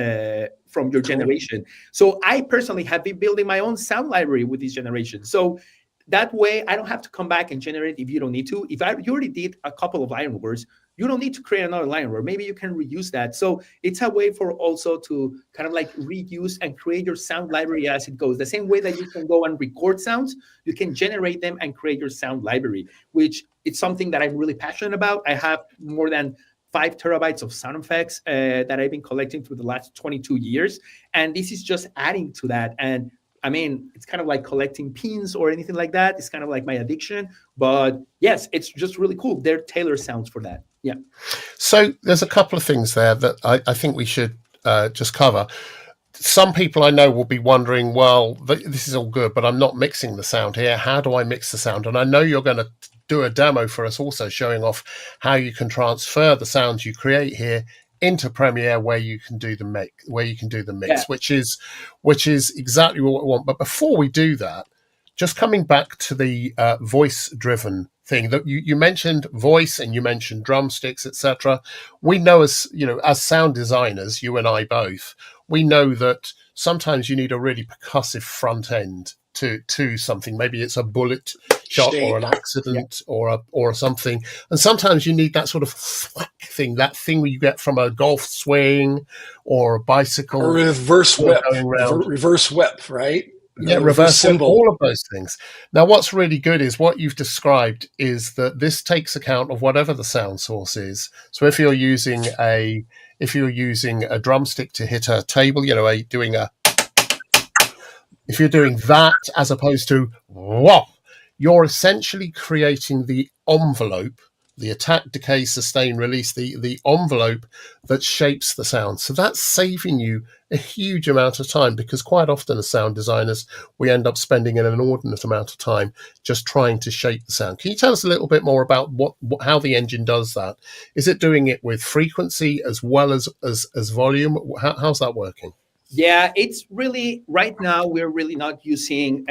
generation. So I personally have been building my own sound library with this generation. So that way, I don't have to come back and generate if you don't need to. If you already did a couple of line words, you don't need to create another line word. Maybe you can reuse that. So it's a way for also to kind of like reuse and create your sound library as it goes. The same way that you can go and record sounds, you can generate them and create your sound library, which it's something that I'm really passionate about. I have more than 5 terabytes of sound effects that I've been collecting through the last 22 years. And this is just adding to that. And I mean, it's kind of like collecting pins or anything like that. It's kind of like my addiction. But yes, it's just really cool. They're tailored sounds for that. Yeah. So there's a couple of things there that I think we should just cover. Some people I know will be wondering, well, this is all good, but I'm not mixing the sound here. How do I mix the sound? And I know you're going to do a demo for us also showing off how you can transfer the sounds you create here into Premiere, where you can do the mix, Yeah. which is exactly what we want. But before we do that, just coming back to the voice-driven thing that you mentioned, voice, and you mentioned drumsticks, etc. We know, as sound designers, you and I both, we know that sometimes you need a really percussive front end to something. Maybe it's a bullet shot or an accident or something, and sometimes you need that sort of thwack thing, that thing where you get from a golf swing or a bicycle, or reverse whip, right? Yeah, reverse symbol, all of those things. Now, what's really good is what you've described is that this takes account of whatever the sound source is. So if you're using a drumstick to hit a table, if you're doing that as opposed to whoa, you're essentially creating the envelope, the attack, decay, sustain, release, the envelope that shapes the sound. So that's saving you a huge amount of time, because quite often as sound designers, we end up spending an inordinate amount of time just trying to shape the sound. Can you tell us a little bit more about how the engine does that? Is it doing it with frequency as well as volume? How's that working? Yeah, it's really right now we're really not using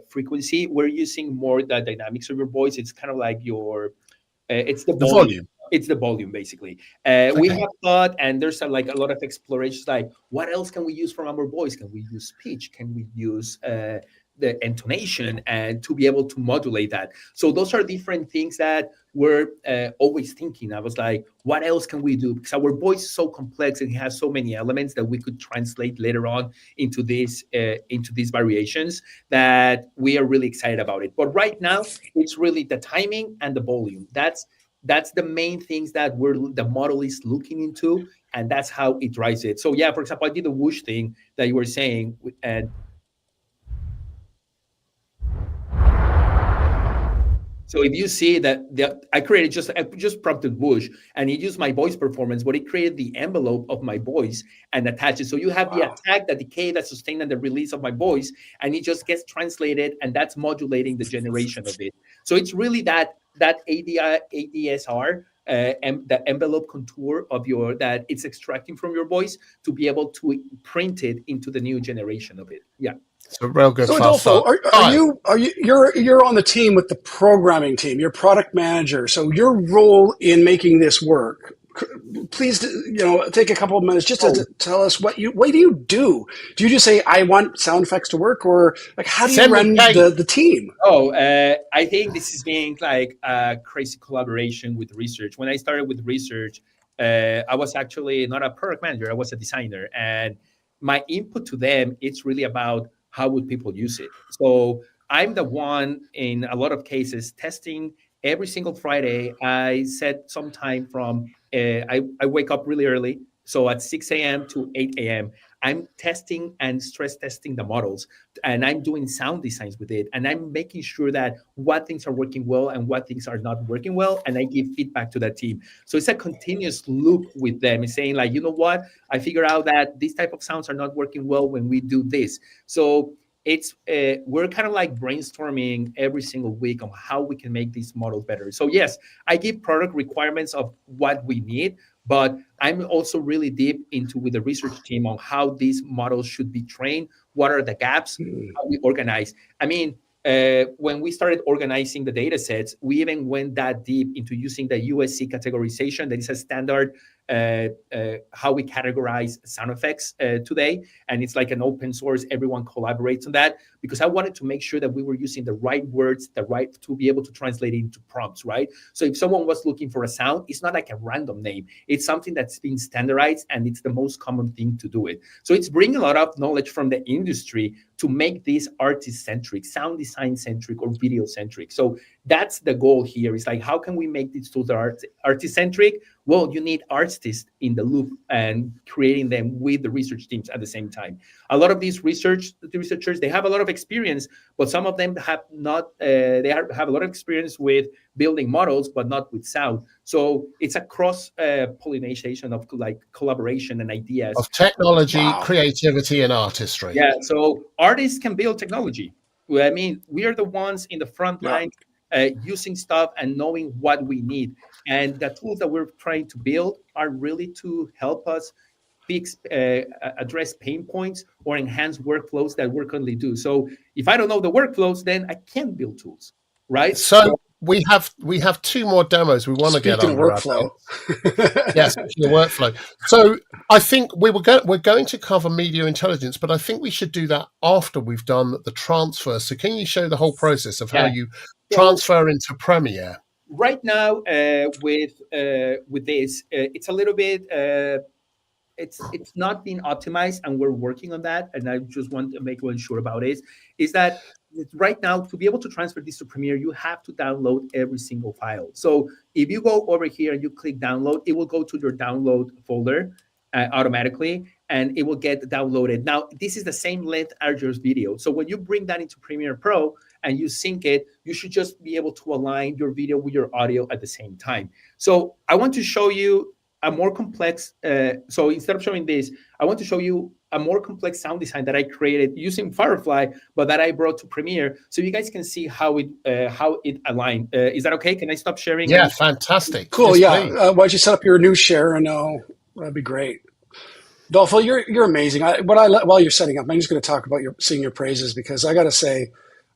frequency. We're using more the dynamics of your voice. It's kind of like your it's the The volume. volume. It's the volume, basically. We Okay. have thought, and there's like a lot of explorations, like what else can we use from our voice? Can we use pitch? Can we use the intonation and to be able to modulate that? So those are different things that we're always thinking. I was like, what else can we do? Because our voice is so complex and it has so many elements that we could translate later on into these variations that we are really excited about it. But right now, it's really the timing and the volume. That's the main things that the model is looking into, and that's how it drives it. So yeah, for example, I did the whoosh thing that you were saying, and so if you see that I just prompted whoosh, and it used my voice performance, but it created the envelope of my voice and attached it. So you have the attack, the decay, the sustain, and the release of my voice, and it just gets translated, and that's modulating the generation of it. So it's really that ADSR and the envelope contour of that it's extracting from your voice to be able to print it into the new generation of it. Yeah. It's a real good So fast Adolfo, start. you're on the team with the programming team, you're product manager. So your role in making this work, please, take a couple of minutes just to tell us what do you do? Do you just say, I want sound effects to work, or like how do you Send me run cake. the team? I think this is being like a crazy collaboration with research. When I started with research, I was actually not a product manager, I was a designer, and my input to them, it's really about how would people use it. So I'm the one in a lot of cases testing every single Friday. I set some time from I wake up really early, so at 6 a.m. to 8 a.m. I'm testing and stress testing the models, and I'm doing sound designs with it, and I'm making sure that what things are working well and what things are not working well, and I give feedback to that team. So it's a continuous loop with them. It's saying like, you know what, I figure out that these type of sounds are not working well when we do this. So it's we're kind of like brainstorming every single week on how we can make these models better. So yes, I give product requirements of what we need, but I'm also really deep into with the research team on how these models should be trained, what are the gaps, how we organize. I mean, when we started organizing the data sets, we even went that deep into using the USC categorization. That is a standard how we categorize sound effects today. And it's like an open source, everyone collaborates on that, because I wanted to make sure that we were using the right words, to be able to translate it into prompts, right? So if someone was looking for a sound, it's not like a random name. It's something that's been standardized, and it's the most common thing to do it. So it's bringing a lot of knowledge from the industry to make this artist-centric, sound design-centric, or video-centric. So that's the goal here. It's like, how can we make these tools that are artist-centric? Well, you need artists in the loop and creating them with the research teams at the same time. A lot of these researchers, they have a lot of experience, but some of them have not. They have a lot of experience with building models, but not with sound. So it's a cross pollination of like collaboration and ideas Of technology, creativity, and artistry. Yeah, so artists can build technology. Well, I mean, we are the ones in the front line using stuff and knowing what we need. And the tools that we're trying to build are really to help us address pain points or enhance workflows that we currently do. So if I don't know the workflows, then I can't build tools, right? So we have two more demos we want to get under workflow. Yes, the workflow. So I think we're going to cover media intelligence, but I think we should do that after we've done the transfer. So can you show the whole process of how you transfer into Premiere? Right now, with this, it's a little bit. It's not being optimized, and we're working on that. And I just want to make one sure about is that right now, to be able to transfer this to Premiere, you have to download every single file. So if you go over here and you click download, it will go to your download folder automatically, and it will get downloaded. Now, this is the same length as your video. So when you bring that into Premiere Pro and you sync it, you should just be able to align your video with your audio at the same time. So I want to show you a more complex, so instead of showing this, I want to show you a more complex sound design that I created using Firefly, but that I brought to Premiere, so you guys can see how it aligned. Is that okay? Can I stop sharing? Yeah, fantastic. Cool. Yes, Why don't you set up your new share, and that'd be great. Adolfo, you're amazing. While you're setting up, I'm just going to talk about sing your praises, because I got to say,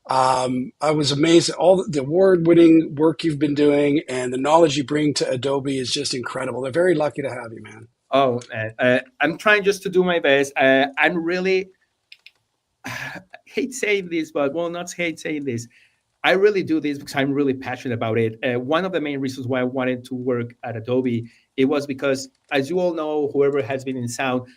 I was amazed at all the award-winning work you've been doing, and the knowledge you bring to Adobe is just incredible. They're very lucky to have you, man. Oh, I'm trying just to do my best. I'm really hate saying this, but well, not hate saying this. I really do this because I'm really passionate about it. One of the main reasons why I wanted to work at Adobe, it was because, as you all know, whoever has been in sound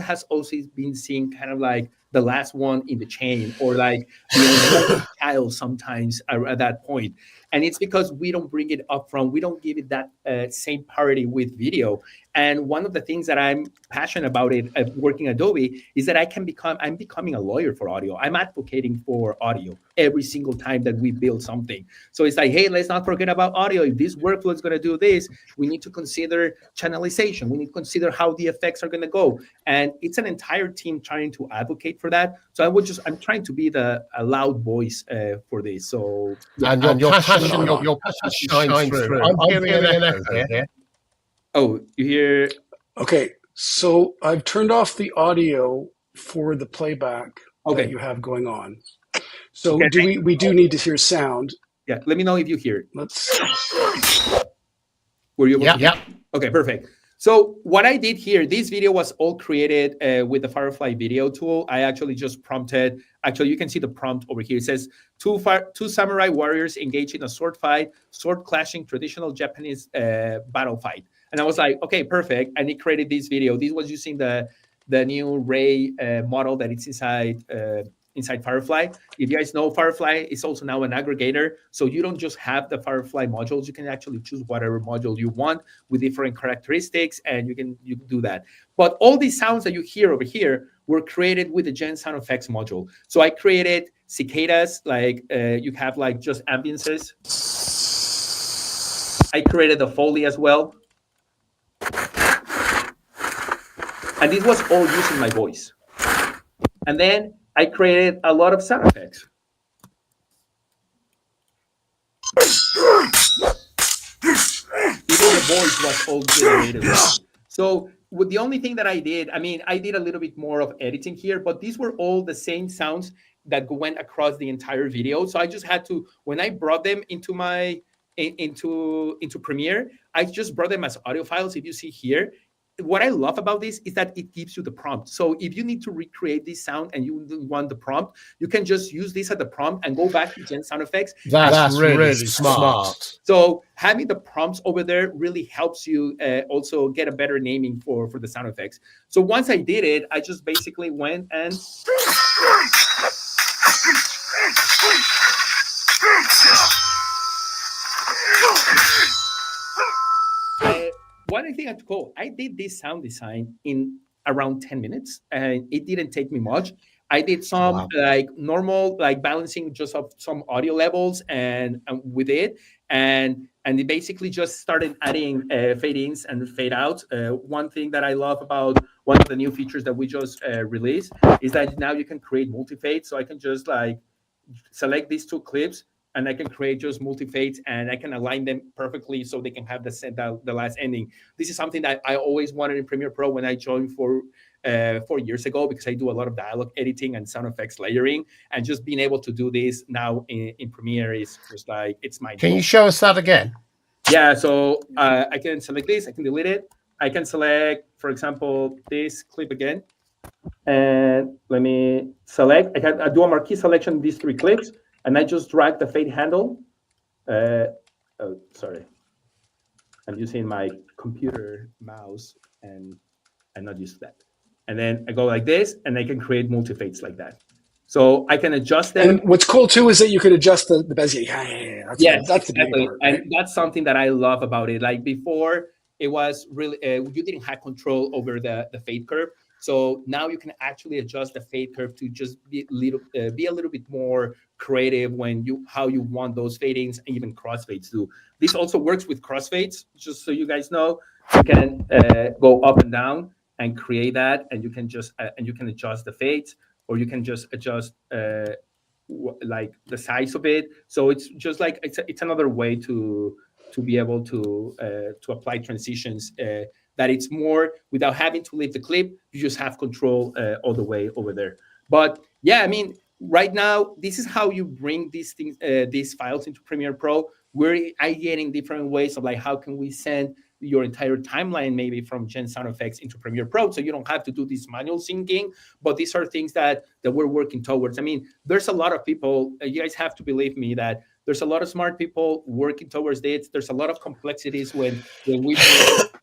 has also been seen kind of like the last one in the chain, or like the only child sometimes at that point. And it's because we don't bring it up front. We don't give it that same parity with video. And one of the things that I'm passionate about working at Adobe is that I'm becoming a lawyer for audio. I'm advocating for audio every single time that we build something. So it's like, hey, let's not forget about audio. If this workflow is going to do this, we need to consider channelization. We need to consider how the effects are going to go. And it's an entire team trying to advocate for that. So I'm trying to be a loud voice for this. So and your passion shines through. I'm hearing an echo here. Oh, you hear? Okay, so I've turned off the audio for the playback that you have going on. So we do need to hear sound. Yeah, let me know if you hear it. Let's. Were you able to? Yeah. Okay, perfect. So what I did here, this video was all created with the Firefly video tool. I actually just prompted. Actually, you can see the prompt over here. It says, two samurai warriors engage in a sword fight, sword clashing traditional Japanese battle fight. And I was like, okay, perfect. And it created this video. This was using the new Ray model that it's inside Firefly. If you guys know, Firefly is also now an aggregator. So you don't just have the Firefly modules. You can actually choose whatever module you want with different characteristics, and you can do that. But all these sounds that you hear over here were created with the Gen Sound Effects module. So I created cicadas, like you have like just ambiances. I created the Foley as well. And this was all using my voice. And then I created a lot of sound effects. Even the voice was all generated. So the only thing that I did a little bit more of editing here, but these were all the same sounds that went across the entire video. So I just had to, when I brought them into Premiere, I just brought them as audio files. If you see here, what I love about this is that it gives you the prompt. So if you need to recreate this sound and you want the prompt, you can just use this as the prompt and go back to Gen Sound Effects. That's really smart. So having the prompts over there really helps you also get a better naming for the sound effects. So once I did it, I just basically went and one thing I did this sound design in around 10 minutes, and it didn't take me much. I did some like normal, like balancing just of some audio levels and with it, and it basically just started adding fade ins and fade outs. One thing that I love about one of the new features that we just released is that now you can create multi-fade. So I can just like select these two clips, and I can create just multi-fades, and I can align them perfectly so they can have the last ending. This is something that I always wanted in Premiere Pro when I joined 4 years ago, because I do a lot of dialogue editing and sound effects layering, and just being able to do this now in Premiere is just like, it's my Can you show us that again? Yeah, so I can select this, I can delete it. I can select, for example, this clip again. And let me select, I do a marquee selection of these 3 clips, and I just drag the fade handle. Oh, sorry. I'm using my computer mouse, and I'm not used to that. And then I go like this, and I can create multi-fades like that. So I can adjust them. And what's cool too is that you can adjust the Bezier. That's exactly. the part, right? And that's something that I love about it. Like before, it was really, you didn't have control over the fade curve. So now you can actually adjust the fade curve to just be a little bit more creative how you want those fadings, and even crossfades too. This also works with crossfades, just so you guys know. You can go up and down and create that, and you can just and you can adjust the fades, or you can just adjust like the size of it. So it's just like it's another way to be able to apply transitions that it's more without having to leave the clip. You just have control all the way over there. But yeah, I mean, right now, this is how you bring these things, these files into Premiere Pro. We're ideating different ways of like, how can we send your entire timeline maybe from Gen Sound Effects into Premiere Pro, so you don't have to do this manual syncing. But these are things that we're working towards. I mean, there's a lot of people, you guys have to believe me that there's a lot of smart people working towards it. There's a lot of complexities when we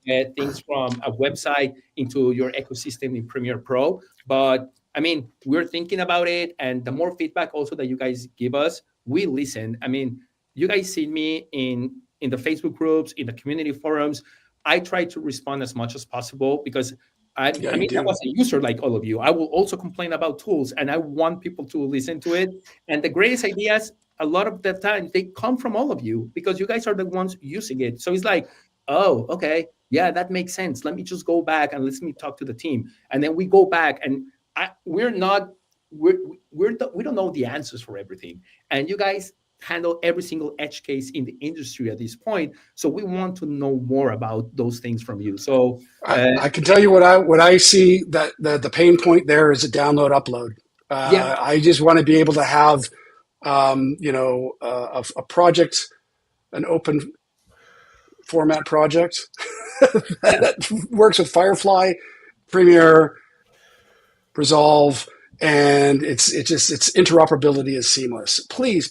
bring things from a website into your ecosystem in Premiere Pro. But I mean, we're thinking about it, and the more feedback also that you guys give us, we listen. I mean, you guys see me in the Facebook groups, in the community forums. I try to respond as much as possible because I mean, I was a user like all of you. I will also complain about tools, and I want people to listen to it. And the greatest ideas, a lot of the time, they come from all of you because you guys are the ones using it. So it's like, oh, okay, yeah, that makes sense. Let me just go back and let me talk to the team. And then we go back, and we don't know the answers for everything. And you guys handle every single edge case in the industry at this point. So we want to know more about those things from you. So I can tell you what I see that the pain point there is a download upload. Yeah. I just want to be able to have, a project, an open format project that works with Firefly, Premiere, Resolve, and its interoperability is seamless. Please.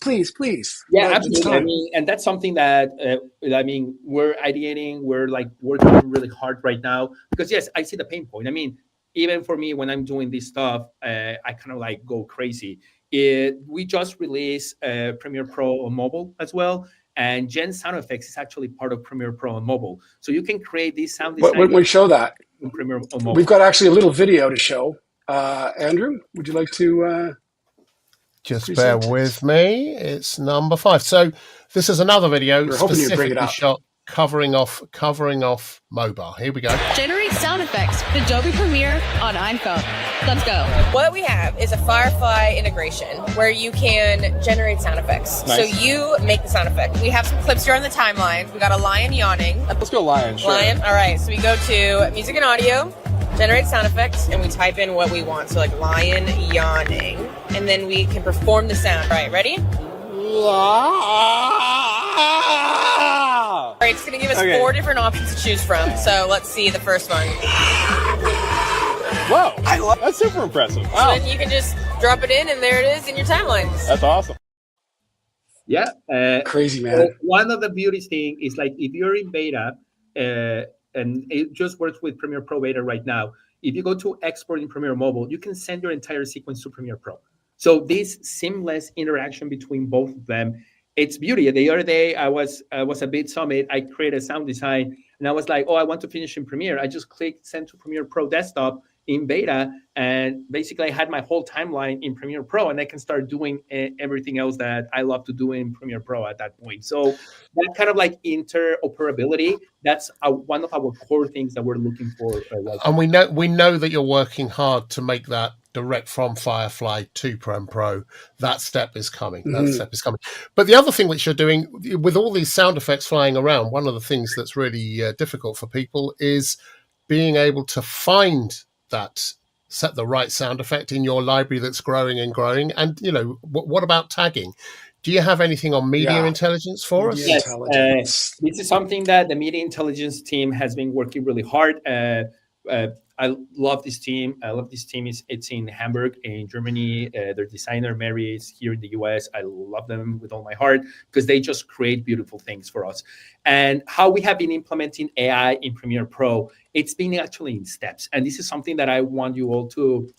Yeah, absolutely. I mean, and that's something that we're ideating. We're like working really hard right now because yes, I see the pain point. I mean, even for me when I'm doing this stuff, I kind of like go crazy. We just released Premiere Pro on mobile as well, and Gen Sound Effects is actually part of Premiere Pro on mobile. So you can create these sound design. When we show that, in Premiere on mobile. We've got actually a little video to show. Andrew, would you like to just present? bear with me? It's number 5. So this is another video specifically shot covering off mobile. Here we go. Generate sound effects with Adobe Premiere on iPhone. Let's go. What we have is a Firefly integration where you can generate sound effects. Nice. So you make the sound effect. We have some clips here on the timeline. We got a lion yawning. Let's go lion. Sure. Lion. All right. So we go to music and audio, generate sound effects, and we type in what we want. So like lion yawning, and then we can perform the sound. All right. Ready? All right, it's going to give us 4 different options to choose from. So let's see the first one. Whoa, that's super impressive. Wow. So then you can just drop it in, and there it is in your timelines. That's awesome. Yeah. Crazy, man. One of the beauty thing is like if you're in beta, and it just works with Premiere Pro beta right now, if you go to export in Premiere Mobile, you can send your entire sequence to Premiere Pro. So this seamless interaction between both of them, it's beauty. The other day, I was at Bit Summit. I created a sound design, and I was like, oh, I want to finish in Premiere. I just clicked send to Premiere Pro desktop in beta, and basically I had my whole timeline in Premiere Pro, and I can start doing everything else that I love to do in Premiere Pro at that point. So that kind of like interoperability, that's one of our core things that we're looking for. And we know that you're working hard to make that direct from Firefly to Premiere Pro. That step is coming. That step is coming. But the other thing which you're doing with all these sound effects flying around, one of the things that's really difficult for people is being able to find set the right sound effect in your library that's growing and growing. And, what about tagging? Do you have anything on media intelligence for us? Yes, this is something that the media intelligence team has been working really hard. I love this team. It's in Hamburg, in Germany. Their designer, Mary, is here in the US. I love them with all my heart because they just create beautiful things for us. And how we have been implementing AI in Premiere Pro, it's been actually in steps. And this is something that I want you all to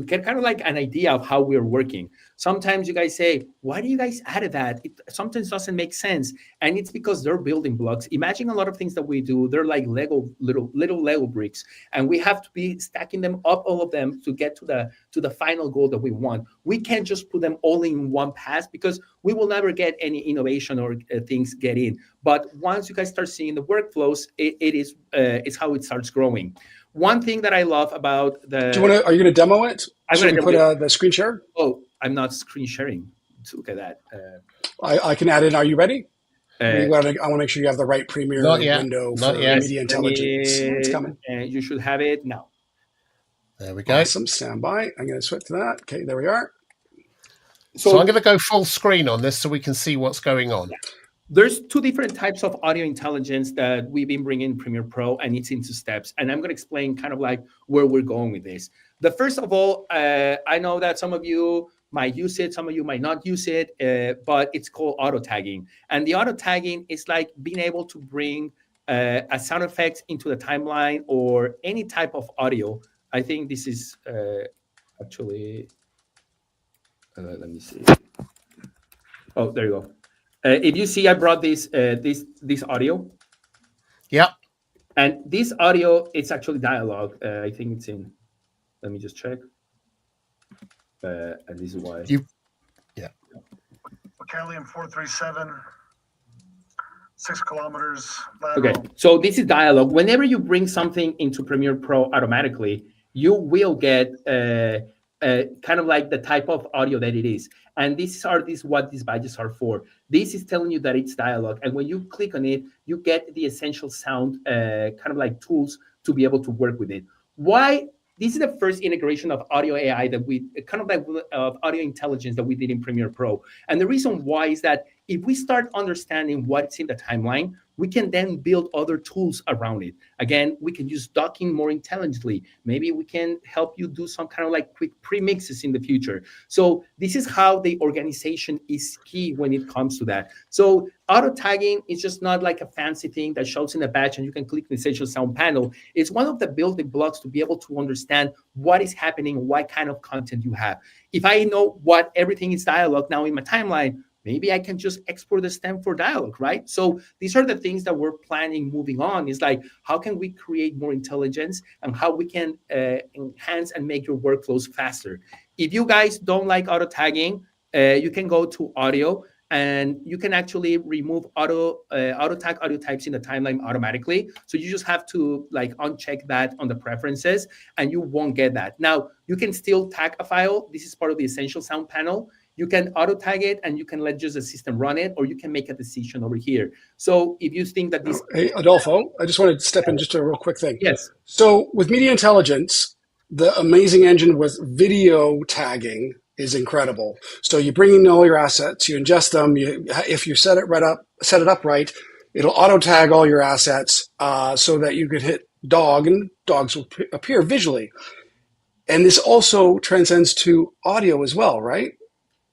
get kind of like an idea of how we're working. Sometimes you guys say, why do you guys add that? It sometimes doesn't make sense. And it's because they're building blocks. Imagine a lot of things that we do, they're like little Lego bricks. And we have to be stacking them up, all of them, to get to the final goal that we want. We can't just put them all in one pass because we will never get any innovation or things get in. But once you guys start seeing the workflows, it's how it starts growing. One thing that I love about the... Are you going to demo it? I'm going to put the screen share? Oh, I'm not screen sharing. Look at that. I can add it. Are you ready? I want to make sure you have the right Premiere Not yet. window Not for yet. media intelligence. It's coming. You should have it now. There we go. Awesome. Stand by. I'm going to switch to that. Okay, there we are. So I'm going to go full screen on this so we can see what's going on. There's two different types of audio intelligence that we've been bringing in Premiere Pro, and it's into steps. And I'm going to explain kind of like where we're going with this. The first of all, I know that some of you might use it, some of you might not use it, but it's called auto tagging. And the auto tagging is like being able to bring a sound effect into the timeline or any type of audio. I think this is actually, let me see. Oh, there you go. If you see, I brought this audio. Yeah. And this audio, it's actually dialogue. I think it's in. Let me just check. And this is why. Yeah. Callium 437, 6 kilometers. Okay, so this is dialogue. Whenever you bring something into Premiere Pro automatically, you will get kind of like the type of audio that it is. And what these badges are for. This is telling you that it's dialogue. And when you click on it, you get the essential sound kind of like tools to be able to work with it. Why? This is the first integration of audio AI that we kind of like audio intelligence that we did in Premiere Pro. And the reason why is that if we start understanding what's in the timeline, we can then build other tools around it. Again, we can use docking more intelligently. Maybe we can help you do some kind of like quick premixes in the future. So this is how the organization is key when it comes to that. So auto tagging is just not like a fancy thing that shows in a badge and you can click the essential sound panel. It's one of the building blocks to be able to understand what is happening, what kind of content you have. If I know what everything is dialogue now in my timeline, maybe I can just export the stem for dialogue, right? So these are the things that we're planning moving on. Is like, how can we create more intelligence and how we can enhance and make your workflows faster? If you guys don't like auto tagging, you can go to audio and you can actually remove auto tag audio types in the timeline automatically. So you just have to like uncheck that on the preferences and you won't get that. Now, you can still tag a file. This is part of the essential sound panel. You can auto tag it and you can let just the system run it, or you can make a decision over here. So if you think that this... Hey, Adolfo, I just wanted to step in just a real quick thing. Yes. So with media intelligence, the amazing engine with video tagging is incredible. So you bring in all your assets, you ingest them. If you set it up right, it'll auto tag all your assets so that you could hit dog and dogs will appear visually. And this also transcends to audio as well, right?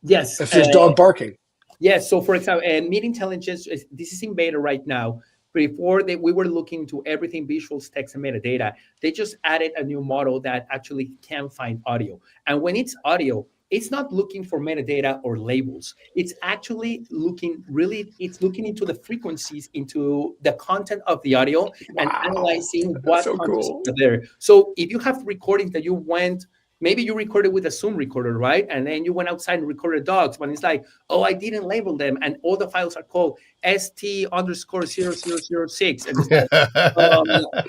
Yes. If there's dog barking. Yes. So for example, media intelligence, this is in beta right now. Before we were looking to everything visuals, text, and metadata. They just added a new model that actually can find audio. And when it's audio, it's not looking for metadata or labels. It's actually looking into the frequencies, into the content of the audio, and analyzing what contents are there. So if you have recordings that you went, maybe you recorded with a Zoom recorder, right? And then you went outside and recorded dogs, but it's like, oh, I didn't label them. And all the files are called ST_0006. And it's like,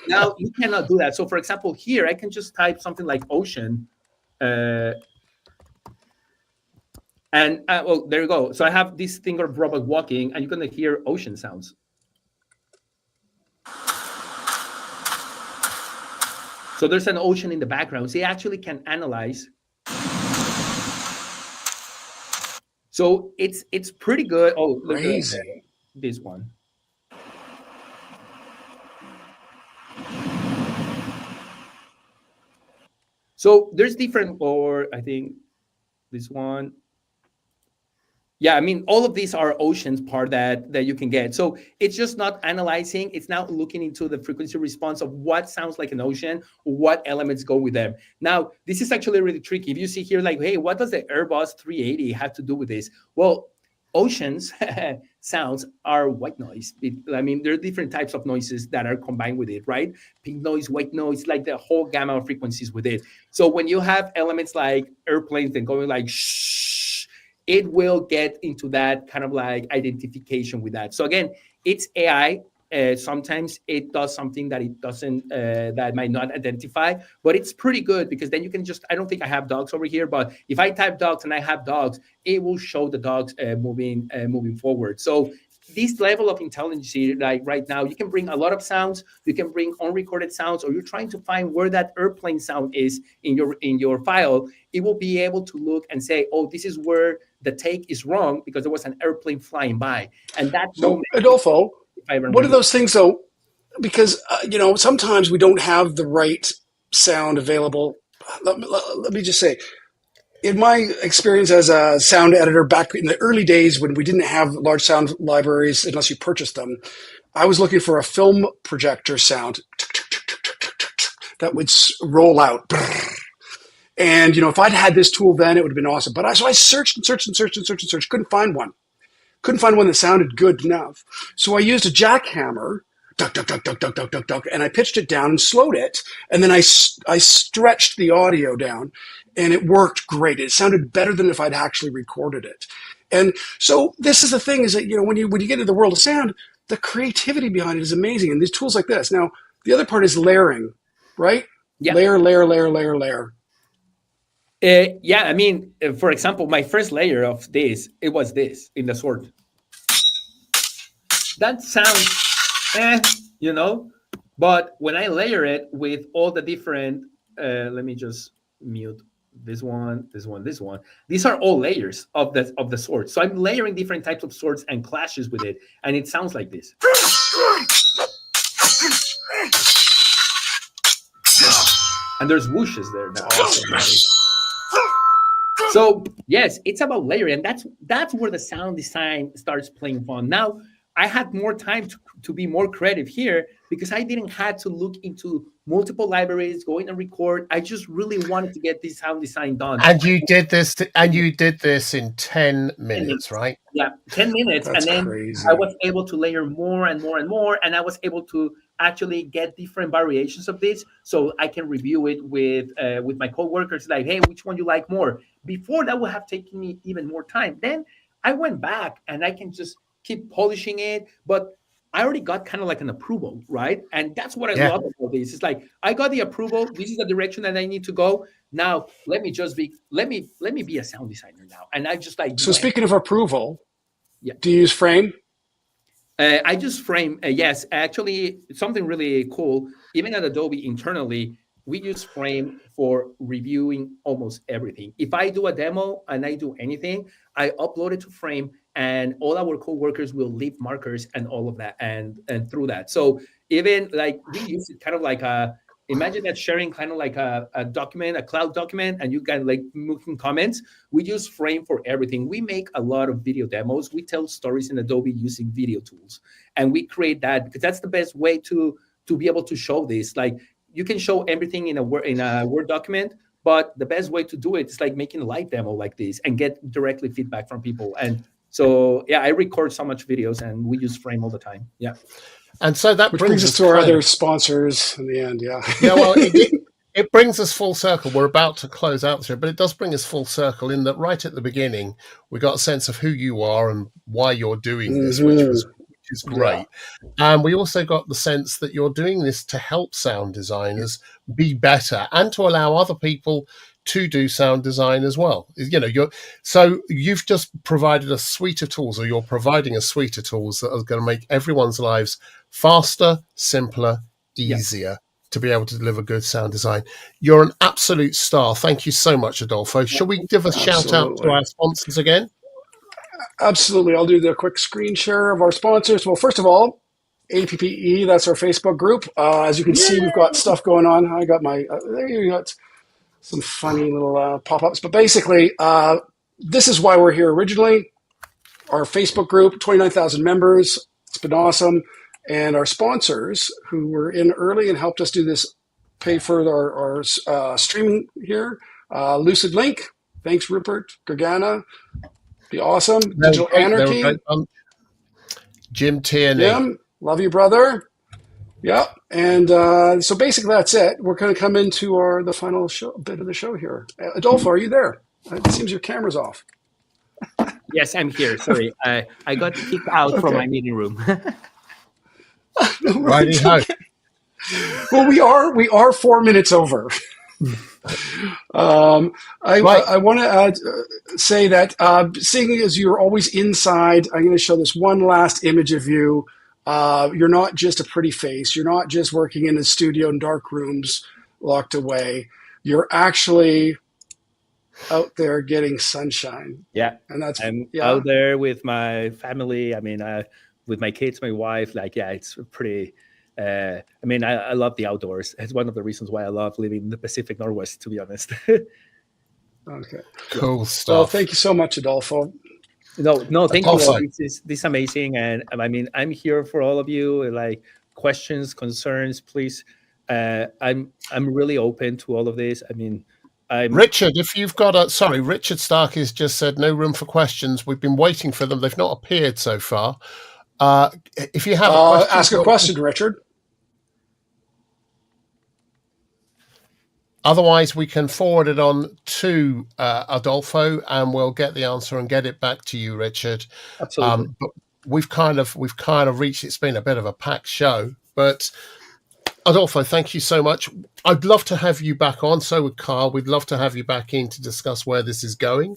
now you cannot do that. So for example, here, I can just type something like ocean. Well, there you go. So I have this thing of robot walking, and you're going to hear ocean sounds. So there's an ocean in the background. So they actually can analyze. So it's pretty good. Oh, look at this one. So there's different, or I think this one. Yeah, I mean, all of these are oceans part that you can get. So it's just not analyzing. It's now looking into the frequency response of what sounds like an ocean, what elements go with them. Now, this is actually really tricky. If you see here, like, hey, what does the Airbus 380 have to do with this? Well, oceans sounds are white noise. I mean, there are different types of noises that are combined with it, right? Pink noise, white noise, like the whole gamma of frequencies with it. So when you have elements like airplanes and going like shh, it will get into that kind of like identification with that. So again, it's AI. Sometimes it does something that it doesn't, that might not identify, but it's pretty good because then you can just, I don't think I have dogs over here, but if I type dogs and I have dogs, it will show the dogs moving forward. So this level of intelligence, like right now, you can bring a lot of sounds, you can bring unrecorded sounds, or you're trying to find where that airplane sound is in your file. It will be able to look and say, oh, this is where the take is wrong because there was an airplane flying by. And that moment, Adolfo, what are those things though? Because sometimes we don't have the right sound available. Let me just say, in my experience as a sound editor back in the early days when we didn't have large sound libraries unless you purchased them, I was looking for a film projector sound that would roll out. And, if I'd had this tool then, it would have been awesome. But so I searched and searched and searched and searched and searched. Couldn't find one. Couldn't find one that sounded good enough. So I used a jackhammer, duck, duck, duck, duck, duck, duck, duck, duck, and I pitched it down and slowed it. And then I stretched the audio down. And it worked great. It sounded better than if I'd actually recorded it. And so this is the thing is that, when you get into the world of sound, the creativity behind it is amazing. And these tools like this. Now, the other part is layering, right? Yeah. Layer, layer, layer, layer, layer. Yeah, I mean, for example, my first layer of this, it was this in the sword. That sounds, but when I layer it with all the different, let me just mute this one, this one, this one. These are all layers of the sword. So I'm layering different types of swords and clashes with it, and it sounds like this. And there's whooshes there now. So yes, it's about layering, and that's where the sound design starts playing fun. Now I had more time to be more creative here because I didn't have to look into multiple libraries, going and record. I just really wanted to get this sound design done. And you did this. In 10 minutes, right? Yeah, 10 minutes, That's and then crazy. I was able to layer more and more and more, and I was able to actually get different variations of this, so I can review it with my coworkers. Like, hey, which one you like more? Before that would have taken me even more time. Then I went back and I can just keep polishing it, but I already got kind of like an approval, right? And that's what I love about this. It's like I got the approval. This is the direction that I need to go. Now let me be a sound designer now. And I just like. So speaking of approval, yeah. Do you use Frame? I just Frame. Yes, actually, something really cool. Even at Adobe internally, we use Frame for reviewing almost everything. If I do a demo and I do anything, I upload it to Frame, and all our coworkers will leave markers and all of that, and through that. So even like we use it kind of like imagine that sharing kind of like a document, a cloud document, and you can like making comments. We use Frame for everything. We make a lot of video demos. We tell stories in Adobe using video tools, and we create that because that's the best way to be able to show this. Like you can show everything in a Word document, but the best way to do it is like making a live demo like this and get directly feedback from people. And so, yeah, I record so much videos, and we use Frame all the time. Yeah. And so that brings us to our other sponsors in the end. Yeah. Yeah. Well, it brings us full circle. We're about to close out here, but it does bring us full circle in that right at the beginning, we got a sense of who you are and why you're doing this, which is great. Yeah. And we also got the sense that you're doing this to help sound designers be better and to allow other people to do sound design as well. So you've just provided a suite of tools, or you're providing a suite of tools that are going to make everyone's lives faster, simpler, easier to be able to deliver good sound design. You're an absolute star. Thank you so much, Adolfo. Shall we give a shout out to our sponsors again? Absolutely. I'll do the quick screen share of our sponsors. Well, first of all, APPE, that's our Facebook group. As you can see, we've got stuff going on. I got my, there you got some funny little pop-ups. But basically, this is why we're here originally. Our Facebook group, 29,000 members. It's been awesome. And our sponsors who were in early and helped us do this, pay for our streaming here. Lucid Link. Thanks, Rupert. Gargana. Be awesome. Digital Anarchy. Jim Tierney. Jim, love you, brother. Yeah. And so basically that's it. We're going to come into the final bit of the show here. Adolfo, are you there? It seems your camera's off. Yes, I'm here. Sorry. I got kicked out from my meeting room. Righty ho. Well, we are 4 minutes over. I want to say that seeing as you're always inside, I'm going to show this one last image of you. You're not just a pretty face. You're not just working in a studio in dark rooms locked away. You're actually out there getting sunshine. Yeah, and that's I'm out there with my family. I mean, with my kids, my wife. Like, yeah, it's pretty. I mean, I love the outdoors. It's one of the reasons why I love living in the Pacific Northwest, to be honest. Okay. Cool stuff. Well, thank you so much, Adolfo. No, thank you. This is amazing, and I mean, I'm here for all of you. Like questions, concerns, please. I'm really open to all of this. I mean, Richard, if you've got Richard Stark has just said no room for questions. We've been waiting for them. They've not appeared so far. If you have a question, ask a question, Richard. Otherwise, we can forward it on to Adolfo, and we'll get the answer and get it back to you, Richard. Absolutely. But we've kind of reached. It's been a bit of a packed show, but Adolfo, thank you so much. I'd love to have you back on. So would Carl. We'd love to have you back in to discuss where this is going.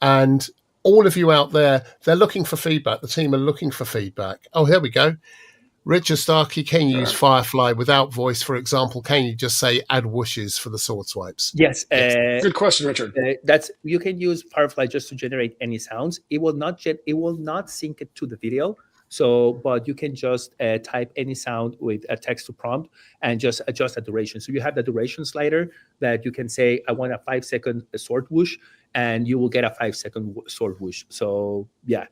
And all of you out there, they're looking for feedback. The team are looking for feedback. Oh, here we go. Richard Starkey, can you use Firefly without voice, for example? Can you just say add whooshes for the sword swipes? Yes. Good question, Richard. You can use Firefly just to generate any sounds. It will not sync it to the video. So, but you can just type any sound with a text to prompt and just adjust the duration. So you have the duration slider that you can say, I want a 5-second sword whoosh, and you will get a 5-second sword whoosh. So yeah.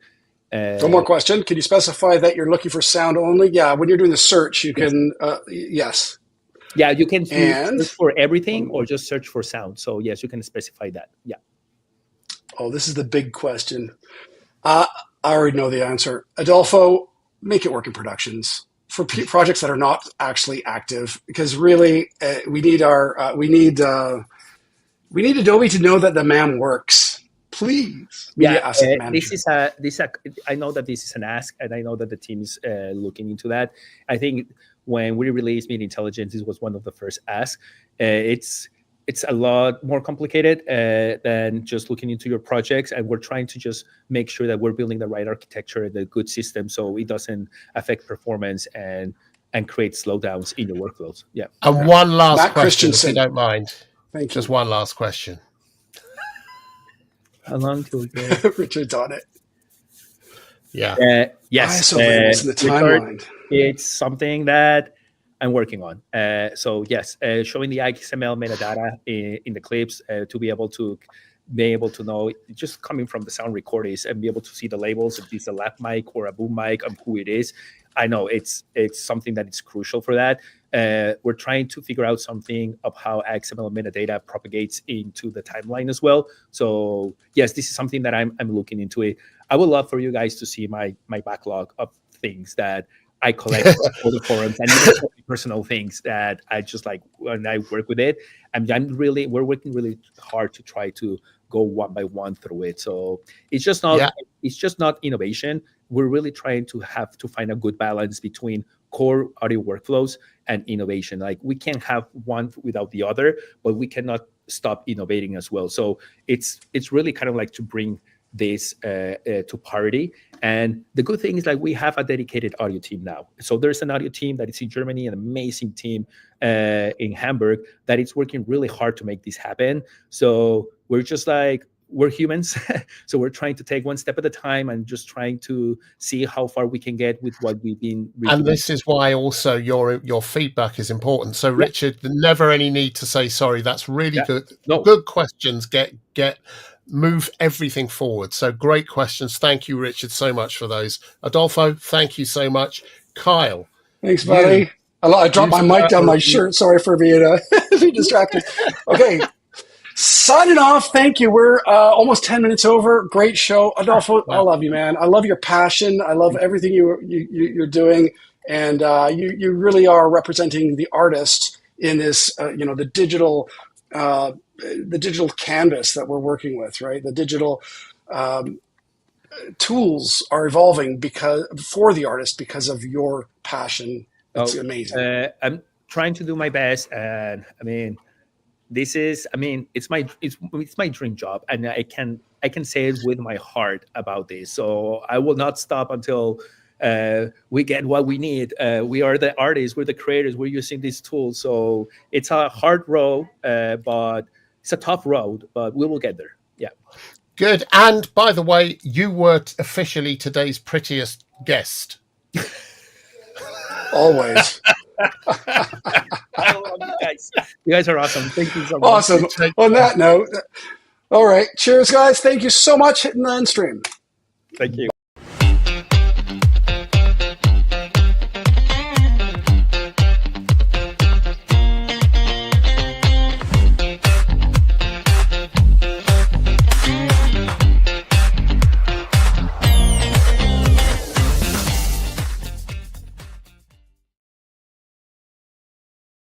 One more question. Can you specify that you're looking for sound only? Yeah, when you're doing the search, you can, yes. Yeah, you can search for everything or just search for sound. So yes, you can specify that. Yeah. Oh, this is the big question. I already know the answer. Adolfo, make it work in productions for projects that are not actually active, because really we need Adobe to know that the MAM works. Please. I know that this is an ask, and I know that the team is looking into that. I think when we released Media Intelligence, this was one of the first asks. It's a lot more complicated than just looking into your projects, and we're trying to just make sure that we're building the right architecture, the good system, so it doesn't affect performance and create slowdowns in your workflows. Yeah. And one last question, if you don't mind. Thank you. Just one last question. How long till we go? Richard's on it. Yeah. Yes. ISO labels in the timeline. It's something that I'm working on. So yes, showing the XML metadata in the clips to be able to know, just coming from the sound recordings and be able to see the labels, if it's a lap mic or a boom mic, and who it is. I know it's something that is crucial for that. We're trying to figure out something of how XML metadata propagates into the timeline as well. So yes, this is something that I'm looking into it. I would love for you guys to see my backlog of things that I collect all the forums and even personal things that I just like when I work with it. We're working really hard to try to go one by one through it. So it's just not innovation. We're really trying to find a good balance between core audio workflows and innovation. Like, we can't have one without the other, but we cannot stop innovating as well. So it's really kind of like to bring this to parity. And the good thing is, like, we have a dedicated audio team now. So there's an audio team that is in Germany, an amazing team in Hamburg that is working really hard to make this happen. So we're just like, we're humans. So we're trying to take one step at a time and just trying to see how far we can get with what we've been reading. And this is why also your feedback is important. So Richard, never any need to say sorry. That's really good. No. Good questions. Move everything forward. So great questions. Thank you, Richard, so much for those. Adolfo, thank you so much. Kyle. Thanks, buddy. I dropped my mic down my shirt. Sorry for being distracted. Okay. Signing off. Thank you. We're almost 10 minutes over. Great show. Adolfo, I love you, man. I love your passion. I love everything you're doing. And you really are representing the artist in this, the digital canvas that we're working with, right? The digital tools are evolving for the artist because of your passion. It's amazing. I'm trying to do my best, and I mean, this is, I mean, it's my dream job, and I can say it with my heart about this. So I will not stop until we get what we need. We are the artists, we're the creators, we're using these tools. So it's a hard road, but it's a tough road, but we will get there. Yeah. Good. And by the way, you were officially today's prettiest guest. Always. I love you guys. You guys are awesome. Thank you so much. Awesome. On that note, all right. Cheers, guys. Thank you so much. Hitting the end stream. Thank you.